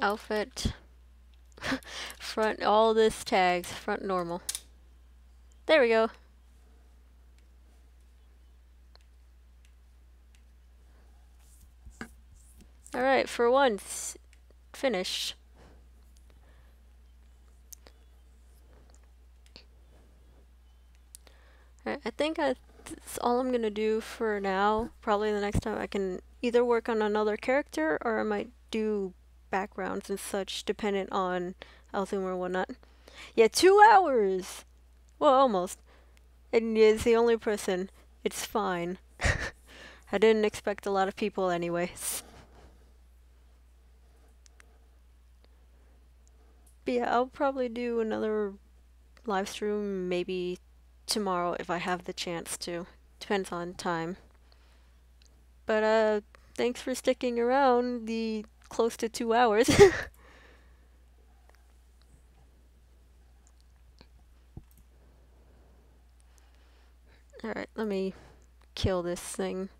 Outfit... front, all this tags, front normal. There we go. Alright, for once, finished. Alright, I think that's all I'm gonna do for now. Probably the next time I can either work on another character or I might do backgrounds and such, dependent on Althum or whatnot. Yeah, 2 hours! Well, almost. And is the only person. It's fine. I didn't expect a lot of people anyways. But yeah, I'll probably do another live stream maybe tomorrow if I have the chance to. Depends on time. But thanks for sticking around the close to 2 hours. Alright, let me kill this thing.